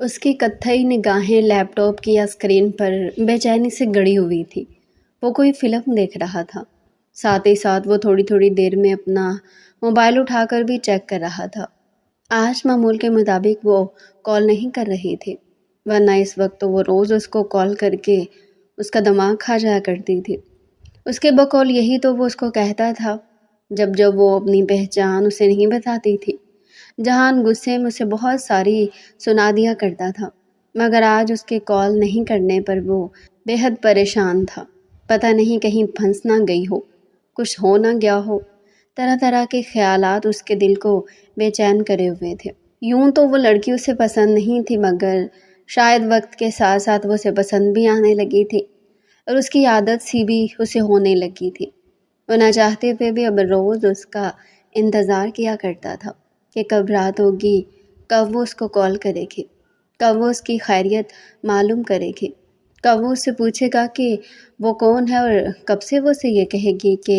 اس کی کتھئی نگاہیں لیپ ٹاپ کی اسکرین پر بے چینی سے گڑی ہوئی تھی۔ وہ کوئی فلم دیکھ رہا تھا، ساتھ ہی ساتھ وہ تھوڑی تھوڑی دیر میں اپنا موبائل اٹھا کر بھی چیک کر رہا تھا۔ آج معمول کے مطابق وہ کال نہیں کر رہی تھی، ورنہ اس وقت تو وہ روز اس کو کال کر کے اس کا دماغ کھا جایا کرتی تھی۔ اس کے بقول یہی تو وہ اس کو کہتا تھا جب جب وہ اپنی پہچان اسے نہیں بتاتی تھی۔ جہان غصے میں اسے بہت ساری سنا دیا کرتا تھا، مگر آج اس کے کال نہیں کرنے پر وہ بے حد پریشان تھا۔ پتہ نہیں کہیں پھنس نہ گئی ہو، کچھ ہو نہ گیا ہو۔ طرح طرح کے خیالات اس کے دل کو بے چین کرے ہوئے تھے۔ یوں تو وہ لڑکی اسے پسند نہیں تھی، مگر شاید وقت کے ساتھ ساتھ وہ اسے پسند بھی آنے لگی تھی، اور اس کی عادت سی بھی اسے ہونے لگی تھی۔ وہ نہ چاہتے ہوئے بھی اب روز اس کا انتظار کیا کرتا تھا کہ کب رات ہوگی، کب وہ اس کو کال کرے گی، کب وہ اس کی خیریت معلوم کرے گی، کب وہ اس سے پوچھے گا کہ وہ کون ہے، اور کب سے وہ اسے یہ کہے گی کہ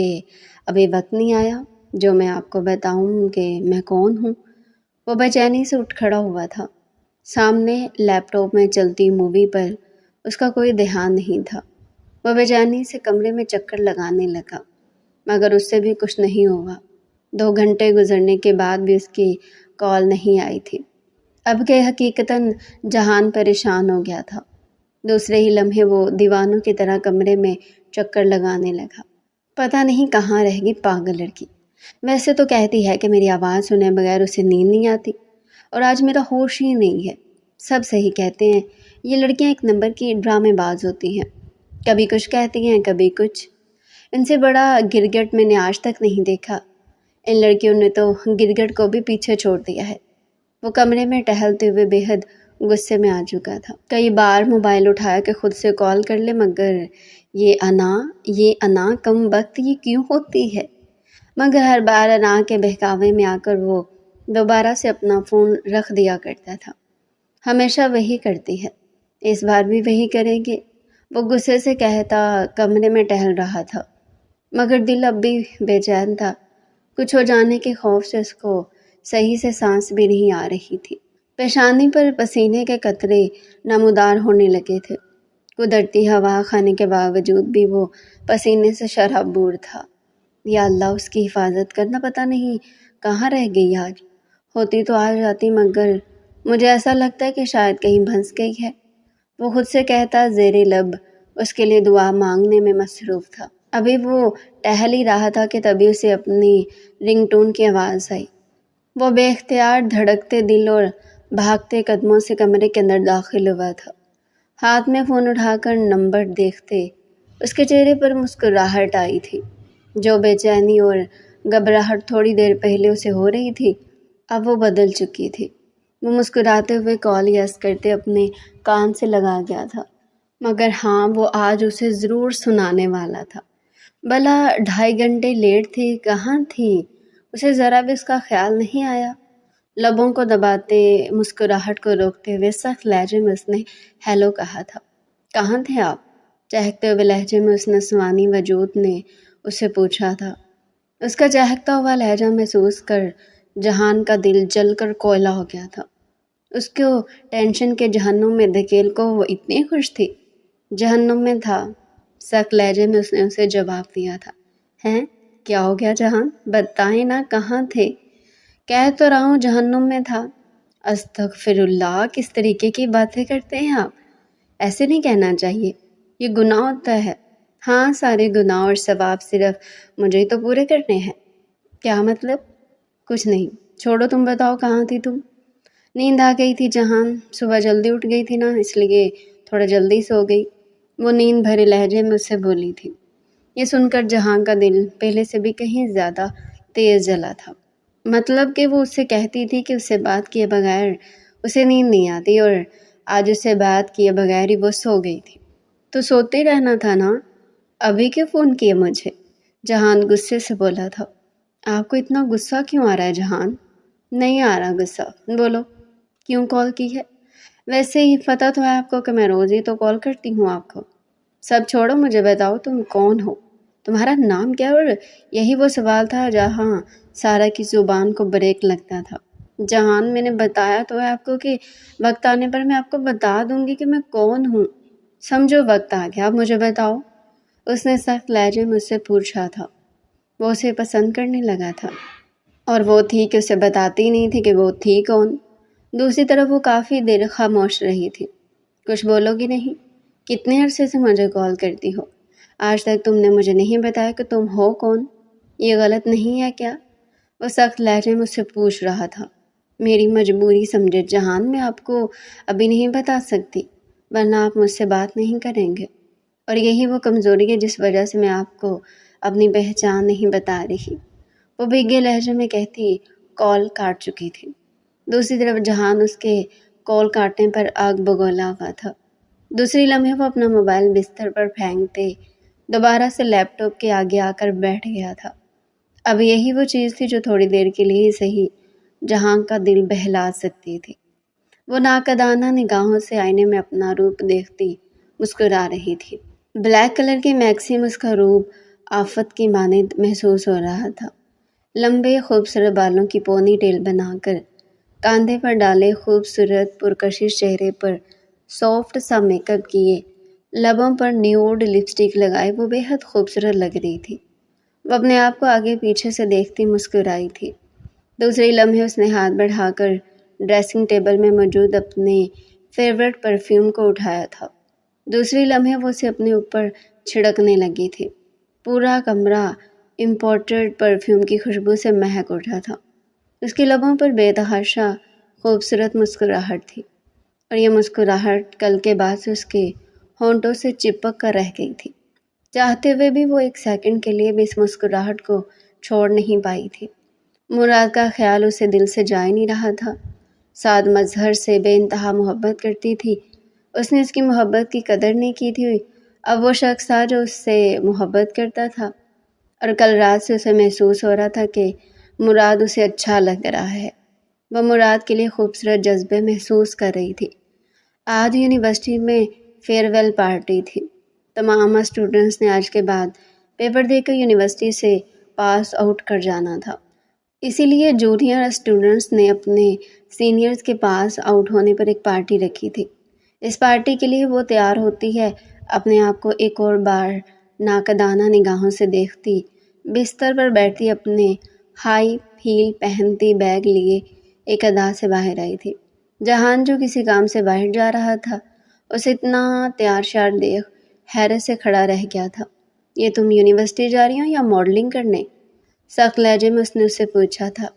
ابھی وقت نہیں آیا جو میں آپ کو بتاؤں کہ میں کون ہوں۔ وہ بے چینی سے اٹھ کھڑا ہوا تھا۔ سامنے لیپ ٹاپ میں چلتی مووی پر اس کا کوئی دھیان نہیں تھا۔ وہ بے چینی سے کمرے میں چکر لگانے لگا، مگر اس سے بھی کچھ نہیں ہوا۔ 2 گھنٹے گزرنے کے بعد بھی اس کی کال نہیں آئی تھی۔ اب کہ حقیقتاً جہان پریشان ہو گیا تھا۔ دوسرے ہی لمحے وہ دیوانوں کی طرح کمرے میں چکر لگانے لگا۔ پتہ نہیں کہاں رہ گئی پاگل لڑکی۔ ویسے تو کہتی ہے کہ میری آواز سنے بغیر اسے نیند نہیں آتی، اور آج میرا ہوش ہی نہیں ہے۔ سب صحیح کہتے ہیں، یہ لڑکیاں ایک نمبر کی ڈرامے باز ہوتی ہیں، کبھی کچھ کہتی ہیں کبھی کچھ۔ ان سے بڑا گرگٹ میں نے آج تک نہیں دیکھا۔ ان لڑکیوں نے تو گرگٹ کو بھی پیچھے چھوڑ دیا ہے۔ وہ کمرے میں ٹہلتے ہوئے بے حد غصے میں آ چکا تھا۔ کئی بار موبائل اٹھایا کہ خود سے کال کر لے، مگر یہ انا کم وقت یہ کیوں ہوتی ہے؟ مگر ہر بار انا کے بہکاوے میں آ کر وہ دوبارہ سے اپنا فون رکھ دیا کرتا تھا۔ ہمیشہ وہی کرتی ہے، اس بار بھی وہی کرے گی، وہ غصے سے کہتا کمرے میں ٹہل رہا تھا، مگر دل اب بھی بے چین تھا۔ کچھ ہو جانے کے خوف سے اس کو صحیح سے سانس بھی نہیں آ رہی تھی۔ پیشانی پر پسینے کے قطرے نمودار ہونے لگے تھے۔ قدرتی ہوا کھانے کے باوجود بھی وہ پسینے سے شرابور تھا۔ یا اللہ، اس کی حفاظت کرنا، پتہ نہیں کہاں رہ گئی آج۔ ہوتی تو آ جاتی، مگر مجھے ایسا لگتا ہے کہ شاید کہیں پھنس گئی ہے، وہ خود سے کہتا زیر لب اس کے لیے دعا مانگنے میں مصروف تھا۔ ابھی وہ ٹہل ہی رہا تھا کہ تبھی اسے اپنی رنگ ٹون کی آواز آئی۔ وہ بے اختیار دھڑکتے دل اور بھاگتے قدموں سے کمرے کے اندر داخل ہوا تھا۔ ہاتھ میں فون اٹھا کر نمبر دیکھتے اس کے چہرے پر مسکراہٹ آئی تھی۔ جو بے چینی اور گھبراہٹ تھوڑی دیر پہلے اسے ہو رہی تھی، اب وہ بدل چکی تھی۔ وہ مسکراتے ہوئے کال یس کرتے اپنے کان سے لگا گیا تھا، مگر ہاں، وہ آج اسے ضرور سنانے والا تھا۔ بھلا 2.5 گھنٹے لیٹ تھی، کہاں تھی؟ اسے ذرا بھی اس کا خیال نہیں آیا۔ لبوں کو دباتے، مسکراہٹ کو روکتے ہوئے سخت لہجے میں اس نے ہیلو کہا تھا۔ کہاں تھے آپ؟ چہکتے ہوئے لہجے میں اس نسوانی وجود نے اسے پوچھا تھا۔ اس کا چہکتا ہوا لہجہ محسوس کر جہان کا دل جل کر کوئلہ ہو گیا تھا۔ اس کو ٹینشن کے جہنم میں دھکیل کو وہ اتنی خوش تھی۔ جہنم میں تھا، سخت لہجے میں اس نے اسے جواب دیا تھا۔ ہیں؟ کیا ہو گیا جہان؟ بتائیں نا، کہاں تھے؟ کہہ تو رہا ہوں جہنم میں تھا۔ استغفر اللہ، کس طریقے کی باتیں کرتے ہیں آپ؟ ایسے نہیں کہنا چاہیے، یہ گناہ ہوتا ہے۔ ہاں، سارے گناہ اور ثواب صرف مجھے ہی تو پورے کرنے ہیں۔ کیا مطلب؟ کچھ نہیں، چھوڑو، تم بتاؤ کہاں تھی تم؟ نیند آ گئی تھی جہان، صبح جلدی اٹھ گئی تھی نا، اس لیے تھوڑا جلدی سو گئی، وہ نیند بھرے لہجے میں اس سے بولی تھی۔ یہ سن کر جہان کا دل پہلے سے بھی کہیں زیادہ تیز جلا تھا۔ مطلب کہ وہ اس سے کہتی تھی کہ اس سے بات کیے بغیر اسے نیند نہیں آتی، اور آج اس سے بات کیے بغیر ہی وہ سو گئی تھی۔ تو سوتے رہنا تھا نا، ابھی کیوں فون کیے مجھے؟ جہان غصے سے بولا تھا۔ آپ کو اتنا غصہ کیوں آ رہا ہے جہان؟ نہیں آ رہا غصہ، بولو کیوں کال کی ہے؟ ویسے ہی پتہ تو ہے آپ کو کہ میں روز ہی تو کال کرتی ہوں آپ کو۔ سب چھوڑو، مجھے بتاؤ تم کون ہو، تمہارا نام کیا؟ اور یہی وہ سوال تھا جہاں سارا کی زبان کو بریک لگتا تھا۔ جہان میں نے بتایا تو ہے آپ کو کہ وقت آنے پر میں آپ کو بتا دوں گی کہ میں کون ہوں۔ سمجھو وقت آ گیا، اب مجھے بتاؤ۔ اس نے سخت لہجے میں مجھ سے پوچھا تھا۔ وہ اسے پسند کرنے لگا تھا اور وہ تھی کہ اسے بتاتی نہیں تھی کہ وہ تھی کون۔ دوسری طرف وہ کافی دیر خاموش رہی تھی۔ کچھ بولو گی نہیں؟ کتنے عرصے سے مجھے کال کرتی ہو؟ آج تک تم نے مجھے نہیں بتایا کہ تم ہو کون؟ یہ غلط نہیں ہے کیا؟ وہ سخت لہجے میں مجھ سے پوچھ رہا تھا۔ میری مجبوری سمجھے جہان، میں آپ کو ابھی نہیں بتا سکتی، ورنہ آپ مجھ سے بات نہیں کریں گے، اور یہی وہ کمزوری ہے جس وجہ سے میں آپ کو اپنی پہچان نہیں بتا رہی۔ وہ بھیگے لہجے میں کہتی کال کاٹ چکی تھی۔ دوسری طرف جہان اس کے کال کاٹنے پر آگ بگولا ہوا تھا۔ دوسری لمحے وہ اپنا موبائل بستر پر پھینکتے دوبارہ سے لیپ ٹاپ کے آگے آ کر بیٹھ گیا تھا۔ اب یہی وہ چیز تھی جو تھوڑی دیر کے لیے ہی صحیح جہاں کا دل بہلا سکتی تھی۔ وہ ناقدانہ نگاہوں سے آئینے میں اپنا روپ دیکھتی مسکرا رہی تھی۔ بلیک کلر کی میکسی میں اس کا روپ آفت کی مانند محسوس ہو رہا تھا۔ لمبے خوبصورت بالوں کی پونی ٹیل بنا کر کاندھے پر ڈالے خوبصورت پرکشش چہرے پر سافٹ سا میک اپ کیے، لبوں پر نیوڈ لپسٹک لگائے وہ بے حد خوبصورت لگ رہی تھی۔ وہ اپنے آپ کو آگے پیچھے سے دیکھتی مسکرائی تھی۔ دوسرے لمحے اس نے ہاتھ بڑھا کر ڈریسنگ ٹیبل میں موجود اپنے فیورٹ پرفیوم کو اٹھایا تھا۔ دوسری لمحے وہ اسے اپنے اوپر چھڑکنے لگی تھی۔ پورا کمرہ امپورٹڈ پرفیوم کی خوشبو سے مہک اٹھا تھا۔ اس کے لبوں پر بے تحاشا خوبصورت مسکراہٹ تھی، اور یہ مسکراہٹ کل کے بعد سے اس کے ہونٹوں سے چپک کر رہ گئی تھی۔ چاہتے ہوئے بھی وہ ایک سیکنڈ کے لیے بھی اس مسکراہٹ کو چھوڑ نہیں پائی تھی۔ مراد کا خیال اسے دل سے جا نہیں رہا تھا۔ سعد مظہر سے بے انتہا محبت کرتی تھی، اس نے اس کی محبت کی قدر نہیں کی تھی۔ اب وہ شخص تھا جو اس سے محبت کرتا تھا، اور کل رات سے اسے محسوس ہو رہا تھا کہ مراد اسے اچھا لگ رہا ہے۔ وہ مراد کے لیے خوبصورت جذبے محسوس کر رہی تھی۔ آج یونیورسٹی میں فیئر ویل پارٹی تھی۔ تمام اسٹوڈنٹس نے آج کے بعد پیپر دے کر یونیورسٹی سے پاس آؤٹ کر جانا تھا، اسی لیے جونیئر اسٹوڈنٹس نے اپنے سینئرز کے پاس آؤٹ ہونے پر ایک پارٹی رکھی تھی۔ اس پارٹی کے لیے وہ تیار ہوتی ہے، اپنے آپ کو ایک اور بار ناقدانہ نگاہوں سے دیکھتی، بستر پر بیٹھتی اپنے ہائی ہیل پہنتی بیگ لیے ایک ادا سے باہر آئی تھی۔ جہان جو کسی کام سے باہر جا رہا تھا، اسے اتنا تیار شیار دیکھ حیرت سے کھڑا رہ گیا تھا۔ یہ تم یونیورسٹی جا رہی ہو یا ماڈلنگ کرنے؟ سخت لہجے میں اس نے اس سے پوچھا تھا۔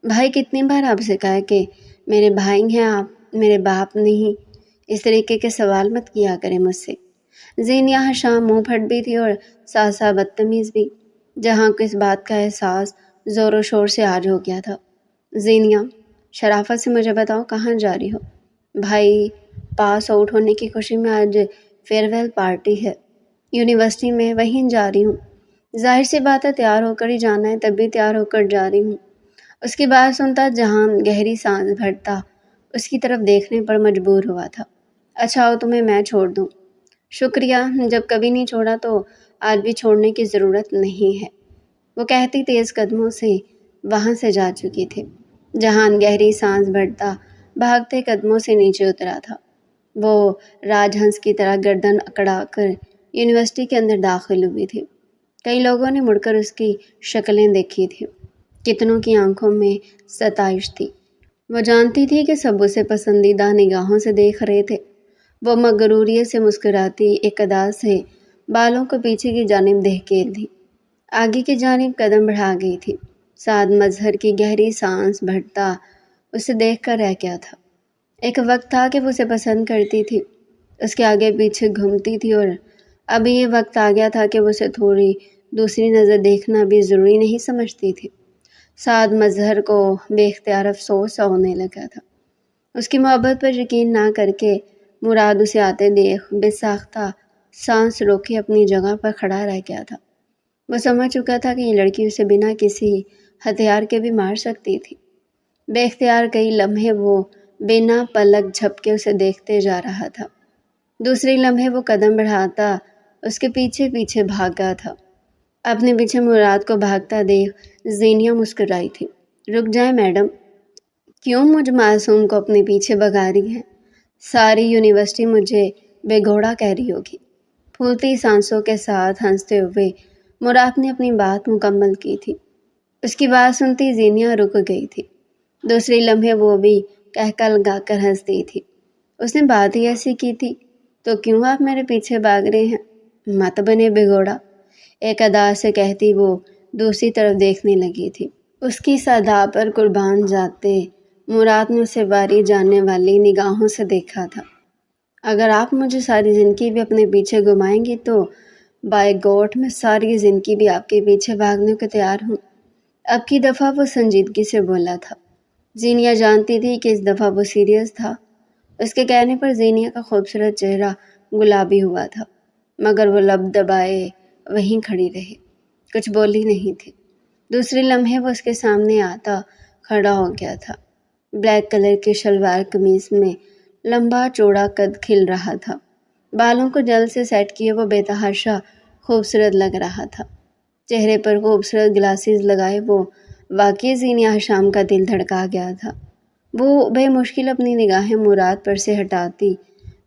بھائی کتنی بار آپ سے کہا کہ میرے بھائی ہیں آپ، میرے باپ نہیں، اس طریقے کے سوال مت کیا کریں مجھ سے۔ زینیہ شام منہ پھٹ بھی تھی اور ساتھ ساتھ بدتمیز بھی۔ جہاں کو اس بات کا احساس زور و شور سے آج ہو گیا تھا۔ زینیہ، شرافت سے مجھے بتاؤ کہاں جا رہی ہو؟ بھائی پاس آؤٹ ہونے کی خوشی میں آج فیئر ویل پارٹی ہے، یونیورسٹی میں، وہیں جا رہی ہوں۔ ظاہر سی بات ہے تیار ہو کر ہی جانا ہے، تب بھی تیار ہو کر جا رہی ہوں۔ اس کی بات سنتا جہان گہری سانس بھرتا اس کی طرف دیکھنے پر مجبور ہوا تھا۔ اچھا ہو تمہیں میں چھوڑ دوں؟ شکریہ، جب کبھی نہیں چھوڑا تو آج بھی چھوڑنے کی ضرورت نہیں ہے، وہ کہتی تیز قدموں سے وہاں سے جا چکی تھی۔ جہان گہری سانس بھرتا بھاگتے قدموں سے نیچے اترا تھا۔ وہ راج ہنس کی طرح گردن اکڑا کر یونیورسٹی کے اندر داخل ہوئی تھی۔ کئی لوگوں نے مڑ کر اس کی شکلیں دیکھی تھی، کتنوں کی آنکھوں میں ستائش تھی۔ وہ جانتی تھی کہ سب اسے پسندیدہ نگاہوں سے دیکھ رہے تھے۔ وہ مغروریت سے مسکراتی ایک ادا سے بالوں کو پیچھے کی جانب دھکیل دی، آگے کی جانب قدم بڑھا گئی تھی۔ سعد مظہر کی گہری سانس بھرتا اسے دیکھ کر رہ گیا تھا۔ ایک وقت تھا کہ وہ اسے پسند کرتی تھی، اس کے آگے پیچھے گھومتی تھی، اور ابھی یہ وقت آ گیا تھا کہ وہ اسے تھوڑی دوسری نظر دیکھنا بھی ضروری نہیں سمجھتی تھی۔ سعد مظہر کو بے اختیار افسوس سا ہونے لگا تھا۔ اس کی محبت پر یقین نہ کر کے مراد اسے آتے دیکھ بے ساختہ سانس روکے اپنی جگہ پر کھڑا رہ گیا تھا۔ وہ سمجھ چکا تھا کہ یہ لڑکی اسے بنا کسی ہتھیار کے بھی مار سکتی تھی۔ بے اختیار کئی لمحے وہ بنا پلک جھپکے اسے دیکھتے جا رہا تھا۔ دوسری لمحے وہ قدم بڑھاتا اس کے پیچھے پیچھے بھاگا تھا۔ اپنے پیچھے مراد کو بھاگتا دیکھ زینیہ مسکرائی تھی۔ رک جائیں میڈم۔ کیوں مجھ معصوم کو اپنے پیچھے بھگا رہی ہے؟ ساری یونیورسٹی مجھے بے گھوڑا کہہ رہی ہوگی۔ پھولتی سانسوں کے ساتھ ہنستے ہوئے مراد نے اپنی بات مکمل کی تھی۔ اس کی بات سنتی زینیہ رک گئی تھی۔ دوسری لمحے وہ بھی کہکا لگا کر ہنس دی تھی۔ اس نے بات ہی ایسی کی تھی، تو کیوں آپ میرے پیچھے بھاگ رہے ہیں؟ مت بنے بے گھوڑا، ایک ادا سے کہتی وہ دوسری طرف دیکھنے لگی تھی۔ اس کی صدا پر قربان جاتے مراد نے اسے باری جاننے والی نگاہوں سے دیکھا تھا۔ اگر آپ مجھے ساری زندگی بھی اپنے پیچھے گھمائیں گے تو بائی گاڈ میں ساری زندگی بھی آپ کے پیچھے بھاگنے کو تیار ہوں۔ اب کی دفعہ وہ سنجیدگی سے بولا تھا۔ زینیہ جانتی تھی کہ اس دفعہ وہ سیریس تھا۔ اس کے کہنے پر زینیہ کا خوبصورت چہرہ گلابی ہوا تھا، مگر وہ لب دبائے وہیں کھڑی رہی، کچھ بولی نہیں تھی۔ دوسری لمحے وہ اس کے سامنے آتا کھڑا ہو گیا تھا۔ بلیک کلر کی شلوار قمیص میں لمبا چوڑا قد کھل رہا تھا، بالوں کو جلد سے سیٹ کیے وہ بے تحاشا خوبصورت لگ رہا تھا۔ چہرے پر خوبصورت گلاسز لگائے وہ واقعی زینیہ حشام کا دل دھڑکا گیا تھا۔ وہ بے مشکل اپنی نگاہیں مراد پر سے ہٹاتی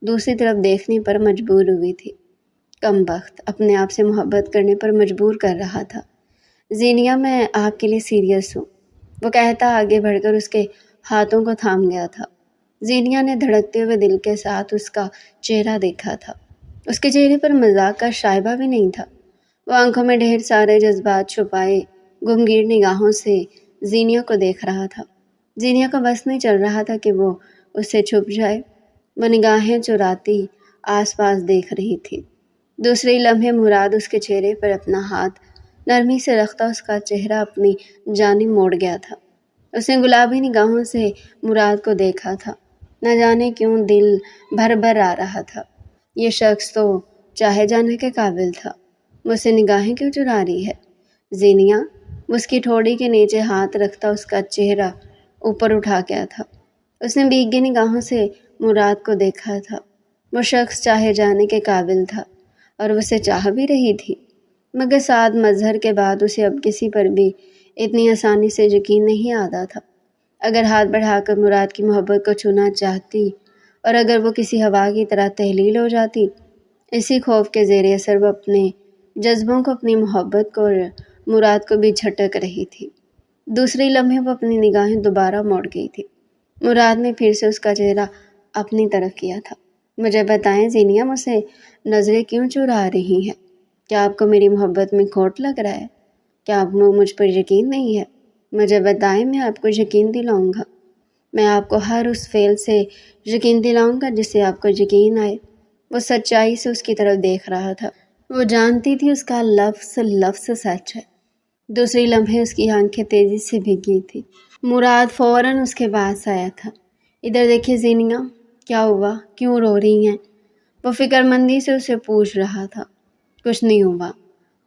دوسری طرف دیکھنے پر مجبور ہوئی تھی۔ کم بخت اپنے آپ سے محبت کرنے پر مجبور کر رہا تھا۔ زینیہ میں آپ کے لیے سیریس ہوں، وہ کہتا آگے بڑھ کر اس کے ہاتھوں کو تھام گیا تھا۔ زینیہ نے دھڑکتے ہوئے دل کے ساتھ اس کا چہرہ دیکھا تھا۔ اس کے چہرے پر مذاق کا شائبہ بھی نہیں تھا۔ وہ آنکھوں میں ڈھیر سارے جذبات چھپائے گمگیر نگاہوں سے زینیہ کو دیکھ رہا تھا۔ زینیہ کا بس نہیں چل رہا تھا کہ وہ اس سے چھپ جائے۔ وہ نگاہیں چراتی آس پاس دیکھ رہی تھی۔ دوسرے لمحے مراد اس کے چہرے پر اپنا ہاتھ نرمی سے رکھتا اس کا چہرہ اپنی جانب موڑ گیا تھا۔ اس نے گلابی نگاہوں سے مراد کو دیکھا تھا۔ نہ جانے کیوں دل بھر بھر آ رہا تھا۔ یہ شخص تو چاہے جانے کے قابل تھا، مجھ سے نگاہیں کیوں چرا رہی ہے؟ زینیہ اس کی ٹھوڑی کے نیچے ہاتھ رکھتا اس کا چہرہ اوپر اٹھا گیا تھا۔ اس نے بھیگی نگاہوں سے مراد کو دیکھا تھا۔ وہ شخص چاہے جانے کے قابل تھا اور اسے چاہ بھی رہی تھی، مگر سعد مظہر کے بعد اسے اب کسی پر بھی اتنی آسانی سے یقین نہیں آتا تھا۔ اگر ہاتھ بڑھا کر مراد کی محبت کو چھونا چاہتی اور اگر وہ کسی ہوا کی طرح تحلیل ہو جاتی، اسی خوف کے زیر اثر وہ اپنے جذبوں کو، اپنی محبت کو اور مراد کو بھی جھٹک رہی تھی۔ دوسری لمحے وہ اپنی نگاہیں دوبارہ موڑ گئی تھی۔ مراد نے پھر سے اس کا چہرہ اپنی طرف کیا تھا۔ مجھے بتائیں زینیہ، مجھ سے نظریں کیوں چرا رہی ہیں؟ کیا آپ کو میری محبت میں کھوٹ لگ رہا ہے؟ کیا آپ کو مجھ پر یقین نہیں ہے؟ مجھے بتائیں، میں آپ کو یقین دلاؤں گا۔ میں آپ کو ہر اس فعل سے یقین دلاؤں گا جس سے آپ کو یقین آئے۔ وہ سچائی سے اس کی طرف دیکھ رہا تھا۔ وہ جانتی تھی اس کا لفظ لفظ سچ ہے۔ دوسری لمحے اس کی آنکھیں تیزی سے بھیگی تھی۔ مراد فوراً اس کے پاس آیا تھا۔ ادھر دیکھیے زینیہ، کیا ہوا؟ کیوں رو رہی ہیں؟ وہ فکر مندی سے اسے پوچھ رہا تھا۔ کچھ نہیں ہوا،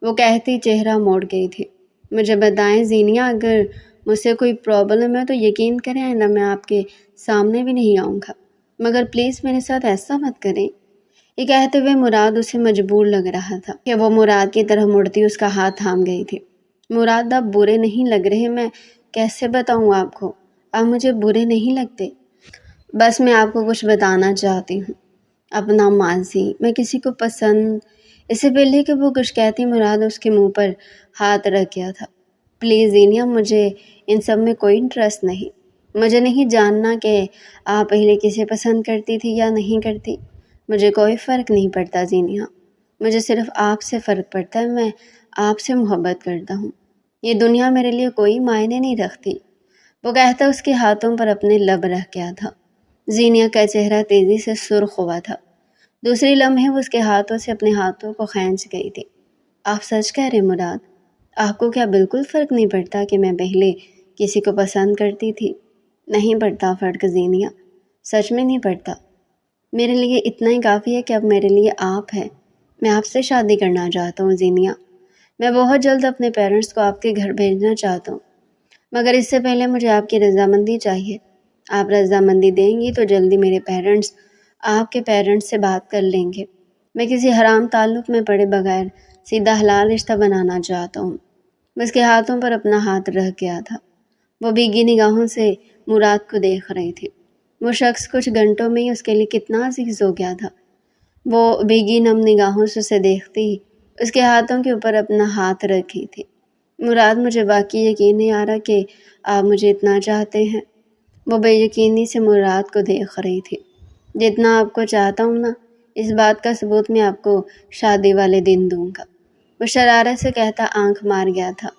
وہ کہتی چہرہ موڑ گئی تھی۔ مجھے بتائیں زینیہ، اگر مجھ سے کوئی پرابلم ہے تو یقین کریں آئندہ میں آپ کے سامنے بھی نہیں آؤں گا، مگر پلیز میرے ساتھ ایسا مت کریں۔ یہ کہتے ہوئے مراد اسے مجبور لگ رہا تھا کہ وہ مراد کی طرف مڑتی اس کا ہاتھ تھام گئی تھی۔ مراد، آپ برے نہیں لگ رہے، میں کیسے بتاؤں آپ کو؟ آپ مجھے برے نہیں لگتے، بس میں آپ کو کچھ بتانا چاہتی ہوں، اپنا ماضی۔ میں کسی کو پسند، اس سے پہلے کہ وہ کچھ کہتی مراد اس کے منہ پر ہاتھ رکھ گیا تھا۔ پلیز زینیہ، مجھے ان سب میں کوئی انٹرسٹ نہیں۔ مجھے نہیں جاننا کہ آپ پہلے کسے پسند کرتی تھی یا نہیں کرتی، مجھے کوئی فرق نہیں پڑتا زینیہ۔ مجھے صرف آپ سے فرق پڑتا ہے، میں آپ سے محبت کرتا ہوں۔ یہ دنیا میرے لیے کوئی معنی نہیں رکھتی، وہ کہتا اس کے ہاتھوں پر اپنے لب رکھ گیا تھا۔ زینیہ کا چہرہ تیزی سے سرخ ہوا تھا۔ دوسری لمحے وہ اس کے ہاتھوں سے اپنے ہاتھوں کو کھینچ گئی تھی۔ آپ سچ کہہ رہے مراد؟ آپ کو کیا بالکل فرق نہیں پڑتا کہ میں پہلے کسی کو پسند کرتی تھی؟ نہیں پڑتا فرق زینیہ، سچ میں نہیں پڑتا۔ میرے لیے اتنا ہی کافی ہے کہ اب میرے لیے آپ ہے۔ میں آپ سے شادی کرنا چاہتا ہوں زینیہ۔ میں بہت جلد اپنے پیرنٹس کو آپ کے گھر بھیجنا چاہتا ہوں، مگر اس سے پہلے مجھے آپ کی رضامندی چاہیے۔ آپ رضامندی دیں گی تو جلدی میرے پیرنٹس آپ کے پیرنٹس سے بات کر لیں گے۔ میں کسی حرام تعلق میں پڑے بغیر سیدھا حلال رشتہ بنانا چاہتا ہوں۔ اس کے ہاتھوں پر اپنا ہاتھ رکھ گیا تھا۔ وہ بھیگی نگاہوں سے مراد کو دیکھ رہی تھی۔ وہ شخص کچھ گھنٹوں میں ہی اس کے لیے کتنا عزیز ہو گیا تھا۔ وہ بھیگی نم نگاہوں سے اسے دیکھتی اس کے ہاتھوں کے اوپر اپنا ہاتھ رکھی تھی۔ مراد، مجھے واقعی یقین نہیں آ رہا کہ آپ مجھے اتنا چاہتے ہیں۔ وہ بے یقینی سے مراد کو دیکھ رہی تھی۔ جتنا آپ کو چاہتا ہوں نا، اس بات کا ثبوت میں آپ کو شادی والے دن دوں گا، وہ شرارت سے کہتا آنکھ مار گیا تھا۔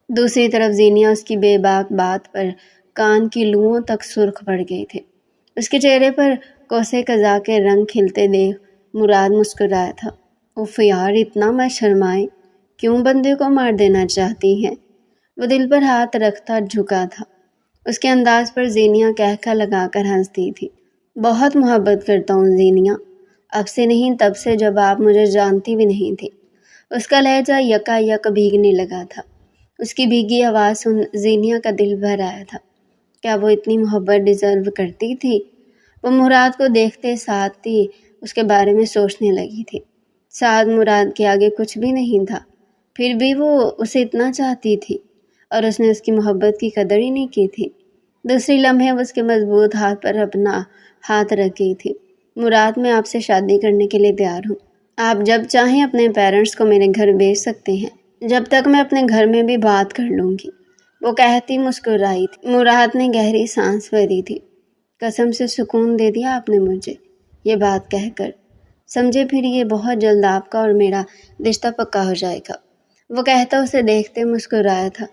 دوسری طرف زینیہ اس کی بے باک بات پر کان کی لوؤں تک سرخ پڑ گئی تھی۔ اس کے چہرے پر کوسے قضا کے رنگ کھلتے دیکھ مراد مسکرایا تھا۔ اف یار، اتنا مت شرمائیں، کیوں بندے کو مار دینا چاہتی ہیں؟ وہ دل پر ہاتھ رکھتا جھکا تھا۔ اس کے انداز پر زینیہ کہکہ لگا کر ہنستی تھی۔ بہت محبت کرتا ہوں زینیہ، اب سے نہیں تب سے جب آپ مجھے جانتی بھی نہیں تھی۔ اس کا لہجہ یکا یک بھیگنے لگا تھا۔ اس کی بھیگی آواز سن زینیہ کا دل بھر آیا تھا۔ کیا وہ اتنی محبت ڈیزرو کرتی تھی؟ وہ مراد کو دیکھتے ساتھ ہی اس کے بارے میں سوچنے لگی تھی۔ ساتھ مراد کے آگے کچھ بھی نہیں تھا، پھر بھی وہ اسے اتنا چاہتی تھی اور اس نے اس کی محبت کی قدر ہی نہیں کی تھی۔ دوسری لمحے وہ اس کے مضبوط ہاتھ پر اپنا ہاتھ رکھ گئی تھی۔ مراد، میں آپ سے شادی کرنے کے لیے تیار ہوں۔ آپ جب چاہیں اپنے پیرنٹس کو میرے گھر بھیج سکتے ہیں، جب تک میں اپنے گھر میں بھی بات کر لوں گی، وہ کہتی مسکرائی تھی۔ مراد نے گہری سانس بھری تھی۔ قسم سے سکون دے دیا آپ نے مجھے یہ بات کہہ کر، سمجھے، پھر یہ بہت جلد آپ کا اور میرا رشتہ پکا ہو جائے گا، وہ کہتا اسے دیکھتے مسکرایا تھا۔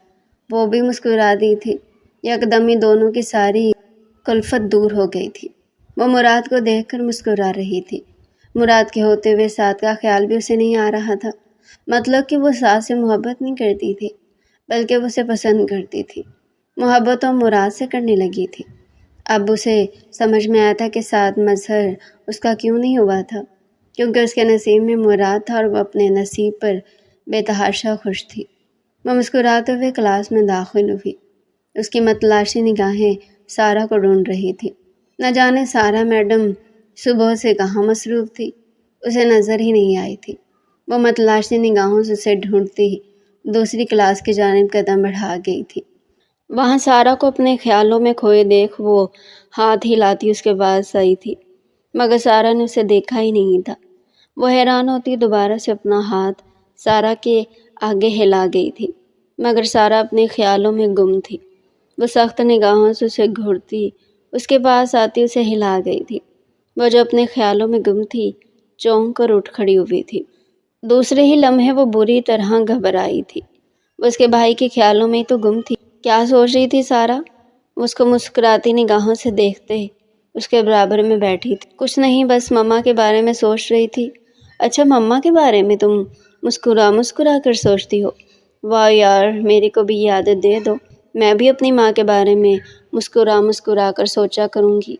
وہ بھی مسکرا دی تھی۔ یکدم ہی دونوں کی ساری کلفت دور ہو گئی تھی۔ وہ مراد کو دیکھ کر مسکرا رہی تھی۔ مراد کے ہوتے ہوئے ساتھ کا خیال بھی اسے نہیں آ رہا تھا۔ مطلب کہ وہ ساتھ سے محبت نہیں کرتی تھی، بلکہ وہ اسے پسند کرتی تھی۔ محبت اور مراد سے کرنے لگی تھی۔ اب اسے سمجھ میں آیا تھا کہ ساتھ مظہر اس کا کیوں نہیں ہوا تھا، کیونکہ اس کے نصیب میں مراد تھا اور وہ اپنے نصیب پر بے تحاشا خوش تھی۔ وہ مسکراتے ہوئے کلاس میں داخل ہوئی۔ اس کی متلاشی نگاہیں سارہ کو ڈھونڈ رہی تھی۔ نہ جانے سارہ میڈم صبح سے کہاں مصروف تھی، اسے نظر ہی نہیں آئی تھی۔ وہ متلاشی نگاہوں سے اسے ڈھونڈتی دوسری کلاس کی جانب قدم بڑھا گئی تھی۔ وہاں سارہ کو اپنے خیالوں میں کھوئے دیکھ وہ ہاتھ ہلاتی اس کے پاس آئی تھی، مگر سارہ نے اسے دیکھا ہی نہیں تھا۔ وہ حیران ہوتی دوبارہ سے اپنا ہاتھ سارہ کے آگے ہلا گئی تھی، مگر سارہ اپنے خیالوں میں گم تھی۔ وہ سخت نگاہوں سے اسے گھورتی اس کے پاس آتی اسے ہلا گئی تھی۔ وہ جو اپنے خیالوں میں گم تھی، چونک کر اٹھ کھڑی ہوئی تھی۔ دوسرے ہی لمحے وہ بری طرح گھبرائی تھی۔ وہ اس کے بھائی کے خیالوں میں ہی تو گم تھی۔ کیا سوچ رہی تھی سارہ؟ وہ اس کو مسکراتی نگاہوں سے دیکھتے اس کے برابر میں بیٹھی تھی۔ کچھ نہیں، بس مما کے بارے میں سوچ رہی تھی۔ اچھا، مما کے بارے میں تم مسکرا مسکرا کر سوچتی ہو؟ واہ یار، میری کو بھی یہ عادت دے دو، میں بھی اپنی ماں کے بارے میں مسکرا مسکرا کر سوچا کروں گی،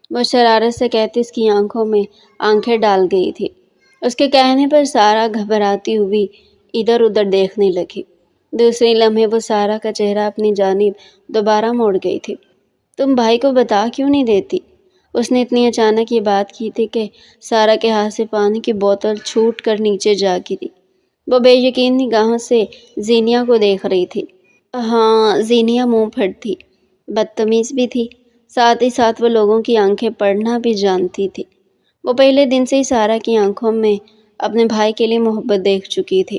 وہ شرارت سے کہتی اس کی آنکھوں میں آنکھیں ڈال گئی تھی۔ اس کے کہنے پر سارہ گھبراتی ہوئی ادھر ادھر دیکھنے لگی۔ دوسری لمحے وہ سارہ کا چہرہ اپنی جانب دوبارہ موڑ گئی تھی۔ تم بھائی کو بتا کیوں نہیں دیتی؟ اس نے اتنی اچانک یہ بات کی تھی کہ سارہ کے ہاتھ سے پانی کی بوتل چھوٹ کر نیچے جا گری۔ وہ بے یقین نگاہوں سے زینیہ کو دیکھ رہی تھی۔ ہاں، زینیہ منہ پھٹ تھی، بدتمیز بھی تھی، ساتھ ہی ساتھ وہ لوگوں کی آنکھیں پڑھنا بھی جانتی تھی۔ وہ پہلے دن سے ہی سارہ کی آنکھوں میں اپنے بھائی کے لیے محبت دیکھ چکی تھی،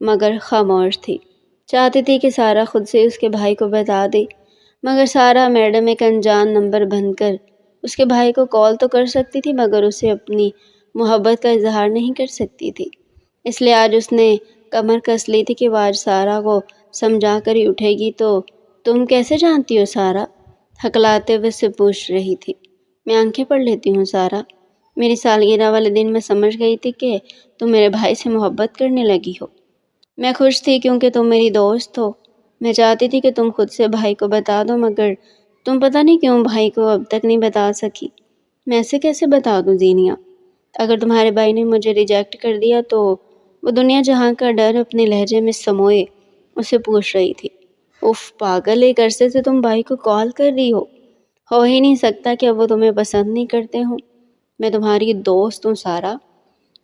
مگر خاموش تھی۔ چاہتی تھی کہ سارہ خود سے اس کے بھائی کو بتا دے، مگر سارہ میڈم ایک انجان نمبر بن کر اس کے بھائی کو کال تو کر سکتی تھی، مگر اسے اپنی محبت کا اظہار نہیں کر سکتی تھی۔ اس لیے آج اس نے کمر کس لی تھی کہ وہ آج سارہ کو سمجھا کر ہی اٹھے گی۔ تو تم کیسے جانتی ہو سارہ؟ ہکلاتے ہوئے سے پوچھ رہی تھی۔ میں آنکھیں پڑھ لیتی ہوں سارہ، میری سالگرہ والے دن میں سمجھ گئی تھی کہ تم میرے بھائی سے محبت کرنے لگی ہو۔ میں خوش تھی کیونکہ تم میری دوست ہو۔ میں چاہتی تھی کہ تم خود سے بھائی کو بتا دو، مگر تم پتہ نہیں کیوں بھائی کو اب تک نہیں بتا سکی۔ میں اسے کیسے بتا دوں زینیہ؟ اگر تمہارے بھائی نے مجھے ریجیکٹ کر دیا تو؟ وہ دنیا جہاں کا ڈر اپنے لہجے میں سموئے اسے پوچھ رہی تھی۔ اف پاگل، ایک عرصے سے تم بھائی کو کال کر رہی ہو ہی نہیں سکتا کہ اب وہ تمہیں پسند نہیں کرتے ہوں۔ میں تمہاری دوست ہوں سارہ،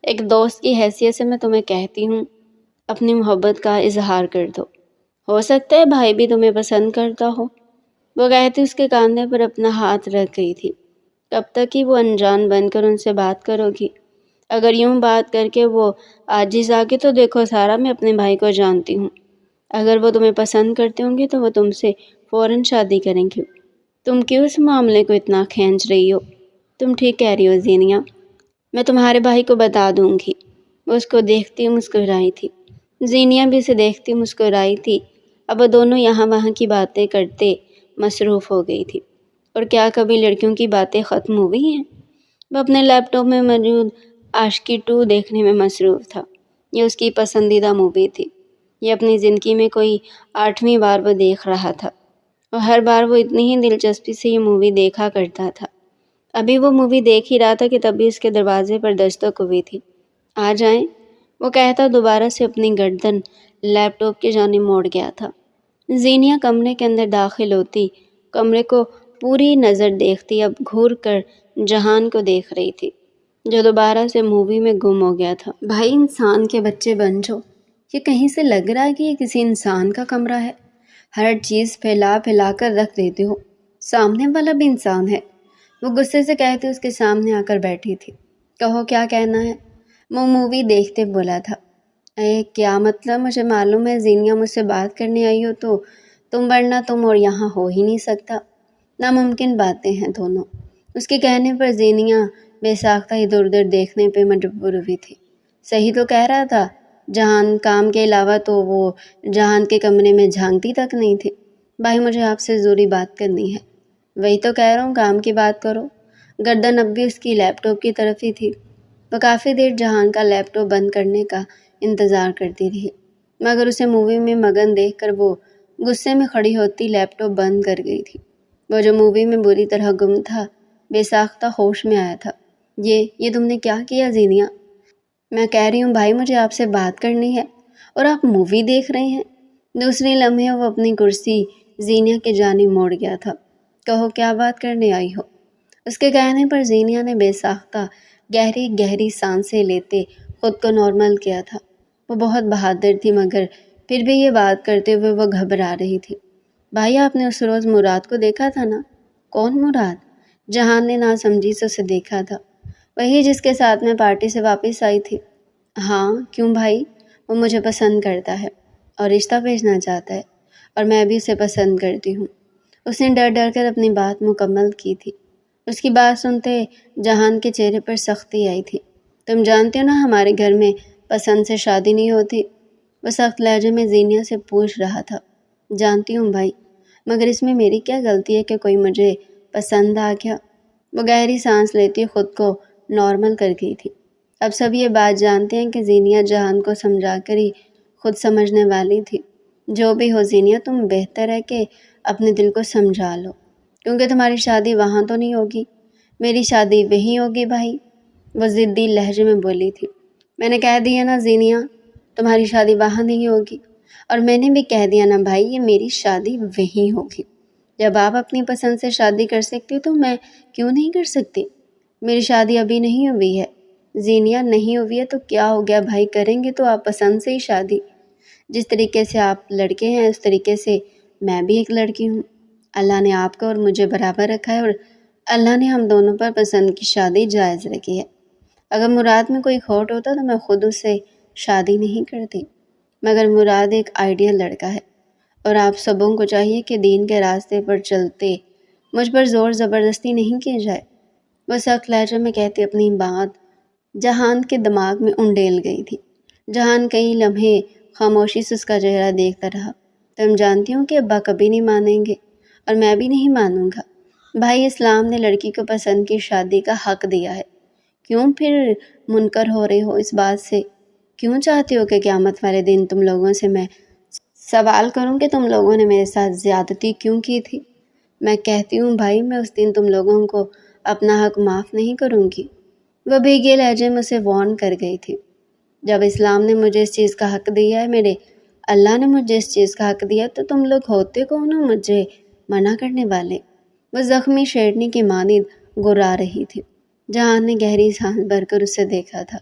ایک دوست کی حیثیت سے میں تمہیں کہتی ہوں اپنی محبت کا اظہار کر دو۔ ہو سکتا ہے بھائی بھی تمہیں پسند کرتا ہو، وہ کہتی اس کے کاندھے پر اپنا ہاتھ رکھ گئی تھی۔ کب تک ہی وہ انجان بن کر ان سے بات کرو گی؟ اگر یوں بات کر کے وہ عاجز آ گئی تو دیکھو سارا، میں اپنے بھائی کو جانتی ہوں۔ اگر وہ تمہیں پسند کرتے ہوں گے تو وہ تم سے فوراً شادی کریں گے۔ تم کیوں اس معاملے کو اتنا کھینچ رہی ہو؟ تم ٹھیک کہہ رہی ہو زینیا، میں تمہارے بھائی کو بتا دوں گی۔ وہ اس کو دیکھتی مسکرائی تھی۔ زینیا بھی اسے دیکھتی مسکرائی تھی۔ اب وہ دونوں یہاں وہاں کی باتیں کرتے مصروف ہو گئی تھی۔ اور کیا کبھی لڑکیوں کی باتیں ختم ہوئی ہیں؟ وہ اپنے لیپ ٹاپ میں موجود عاشقی 2 دیکھنے میں مصروف تھا۔ یہ اس کی پسندیدہ مووی تھی۔ یہ اپنی زندگی میں کوئی 8ویں بار وہ دیکھ رہا تھا، اور ہر بار وہ اتنی ہی دلچسپی سے یہ مووی دیکھا کرتا تھا۔ ابھی وہ مووی دیکھ ہی رہا تھا کہ تبھی اس کے دروازے پر دستک ہوئی تھی۔ آ جائیں، وہ کہتا دوبارہ سے اپنی گردن لیپ ٹاپ کی جانب موڑ گیا تھا۔ زینیا کمرے کے اندر داخل ہوتی، کمرے کو پوری نظر دیکھتی، اب گھور کر جہان کو دیکھ رہی تھی جو دوبارہ سے مووی میں گم ہو گیا تھا۔ بھائی انسان کے بچے بن جاؤ، یہ کہیں سے لگ رہا ہے کہ یہ کسی انسان کا کمرہ ہے۔ ہر چیز پھیلا پھیلا کر رکھ دیتے ہو، سامنے والا بھی انسان ہے۔ وہ غصے سے کہتے اس کے سامنے آ کر بیٹھی تھی۔ کہو کیا کہنا ہے؟ وہ مووی دیکھتے بولا تھا۔ کیا مطلب؟ مجھے معلوم ہے زینیا مجھ سے بات کرنے آئی ہو تو ورنہ تم اور یہاں ہو ہی نہیں سکتا۔ ناممکن باتیں ہیں دونوں۔ اس کے کہنے پر زینیا بے ساختہ ادھر ادھر دیکھنے پہ مجبور ہوئی تھی۔ صحیح تو کہہ رہا تھا، جہان کام کے علاوہ تو وہ جہان کے کمرے میں جھانکتی تک نہیں تھی۔ بھائی مجھے آپ سے ضروری بات کرنی ہے۔ وہی تو کہہ رہا ہوں، کام کی بات کرو۔ گردن اب بھی اس کی لیپ ٹاپ کی طرف ہی تھی۔ وہ کافی دیر جہان کا لیپ ٹاپ بند کرنے کا انتظار کرتی رہی، مگر اسے مووی میں مگن دیکھ کر وہ غصے میں کھڑی ہوتی لیپ ٹاپ بند کر گئی تھی۔ وہ جو مووی میں بری طرح گم تھا، بے ساختہ ہوش میں آیا تھا۔ یہ تم نے کیا کیا زینیا؟ میں کہہ رہی ہوں بھائی مجھے آپ سے بات کرنی ہے اور آپ مووی دیکھ رہے ہیں۔ دوسری لمحے وہ اپنی کرسی زینیا کی جانب موڑ گیا تھا۔ کہو کیا بات کرنے آئی ہو؟ اس کے کہنے پر زینیا نے بے ساختہ گہری گہری سانسیں لیتے خود کو نارمل کیا تھا۔ وہ بہت بہادر تھی، مگر پھر بھی یہ بات کرتے ہوئے وہ گھبرا رہی تھی۔ بھائی آپ نے اس روز مراد کو دیکھا تھا نا؟ کون مراد؟ جہان نے ناسمجھی سے اسے دیکھا تھا۔ وہی جس کے ساتھ میں پارٹی سے واپس آئی تھی۔ ہاں، کیوں بھائی؟ وہ مجھے پسند کرتا ہے اور رشتہ بھیجنا چاہتا ہے، اور میں بھی اسے پسند کرتی ہوں۔ اس نے ڈر ڈر کر اپنی بات مکمل کی تھی۔ اس کی بات سنتے جہان کے چہرے پر سختی آئی تھی۔ تم جانتے ہو نا ہمارے گھر میں پسند سے شادی نہیں ہوتی؟ وہ سخت لہجے میں زینیا سے پوچھ رہا تھا۔ جانتی ہوں بھائی، مگر اس میں میری کیا غلطی ہے کہ کوئی مجھے پسند آ گیا؟ وہ گہری سانس لیتی خود کو نارمل کر گئی تھی۔ اب سب یہ بات جانتے ہیں کہ زینیا جہان کو سمجھا کر ہی خود سمجھنے والی تھی۔ جو بھی ہو زینیا، تم بہتر ہے کہ اپنے دل کو سمجھا لو، کیونکہ تمہاری شادی وہاں تو نہیں ہوگی، میری شادی وہیں ہوگی بھائی، وہ ضدی لہجے میں بولی تھی۔ میں نے کہہ دیا نا زینیا، تمہاری شادی وہاں نہیں ہوگی، اور میں نے بھی کہہ دیا نا بھائی، یہ میری شادی وہیں ہوگی۔ جب آپ اپنی پسند سے شادی کر سکتی تو میں کیوں نہیں کر سکتی؟ میری شادی ابھی نہیں ہوئی ہے زینیا، نہیں ہوئی ہے تو کیا ہو گیا بھائی، کریں گے تو آپ پسند سے ہی شادی۔ جس طریقے سے آپ لڑکے ہیں اس طریقے سے میں بھی ایک لڑکی ہوں۔ اللہ نے آپ کو اور مجھے برابر رکھا ہے، اور اللہ نے ہم دونوں پر پسند کی شادی جائز رکھی ہے۔ اگر مراد میں کوئی کھوٹ ہوتا تو میں خود اس سے شادی نہیں کرتی، مگر مراد ایک آئیڈیل لڑکا ہے، اور آپ سبوں کو چاہیے کہ دین کے راستے پر چلتے مجھ پر زور زبردستی نہیں کی جائے۔ وہ سخت لہجے میں کہتی اپنی بات جہان کے دماغ میں انڈیل گئی تھی۔ جہان کئی لمحے خاموشی سے اس کا چہرہ دیکھتا رہا۔ تم جانتی ہوں کہ ابا کبھی نہیں مانیں گے، اور میں بھی نہیں مانوں گا۔ بھائی اسلام نے لڑکی کو پسند کی شادی کا حق دیا ہے، کیوں پھر منکر ہو رہے ہو اس بات سے؟ کیوں چاہتے ہو کہ قیامت والے دن تم لوگوں سے میں سوال کروں کہ تم لوگوں نے میرے ساتھ زیادتی کیوں کی تھی؟ میں کہتی ہوں بھائی، میں اس دن تم لوگوں کو اپنا حق معاف نہیں کروں گی۔ وہ بھیگے لہجے میں اسے وارن کر گئی تھی۔ جب اسلام نے مجھے اس چیز کا حق دیا ہے، میرے اللہ نے مجھے اس چیز کا حق دیا، تو تم لوگ ہوتے کون ہو مجھے منع کرنے والے؟ وہ زخمی شیرنی کی مانند گرا رہی تھی۔ جہان نے گہری سانس بھر کر اسے دیکھا تھا۔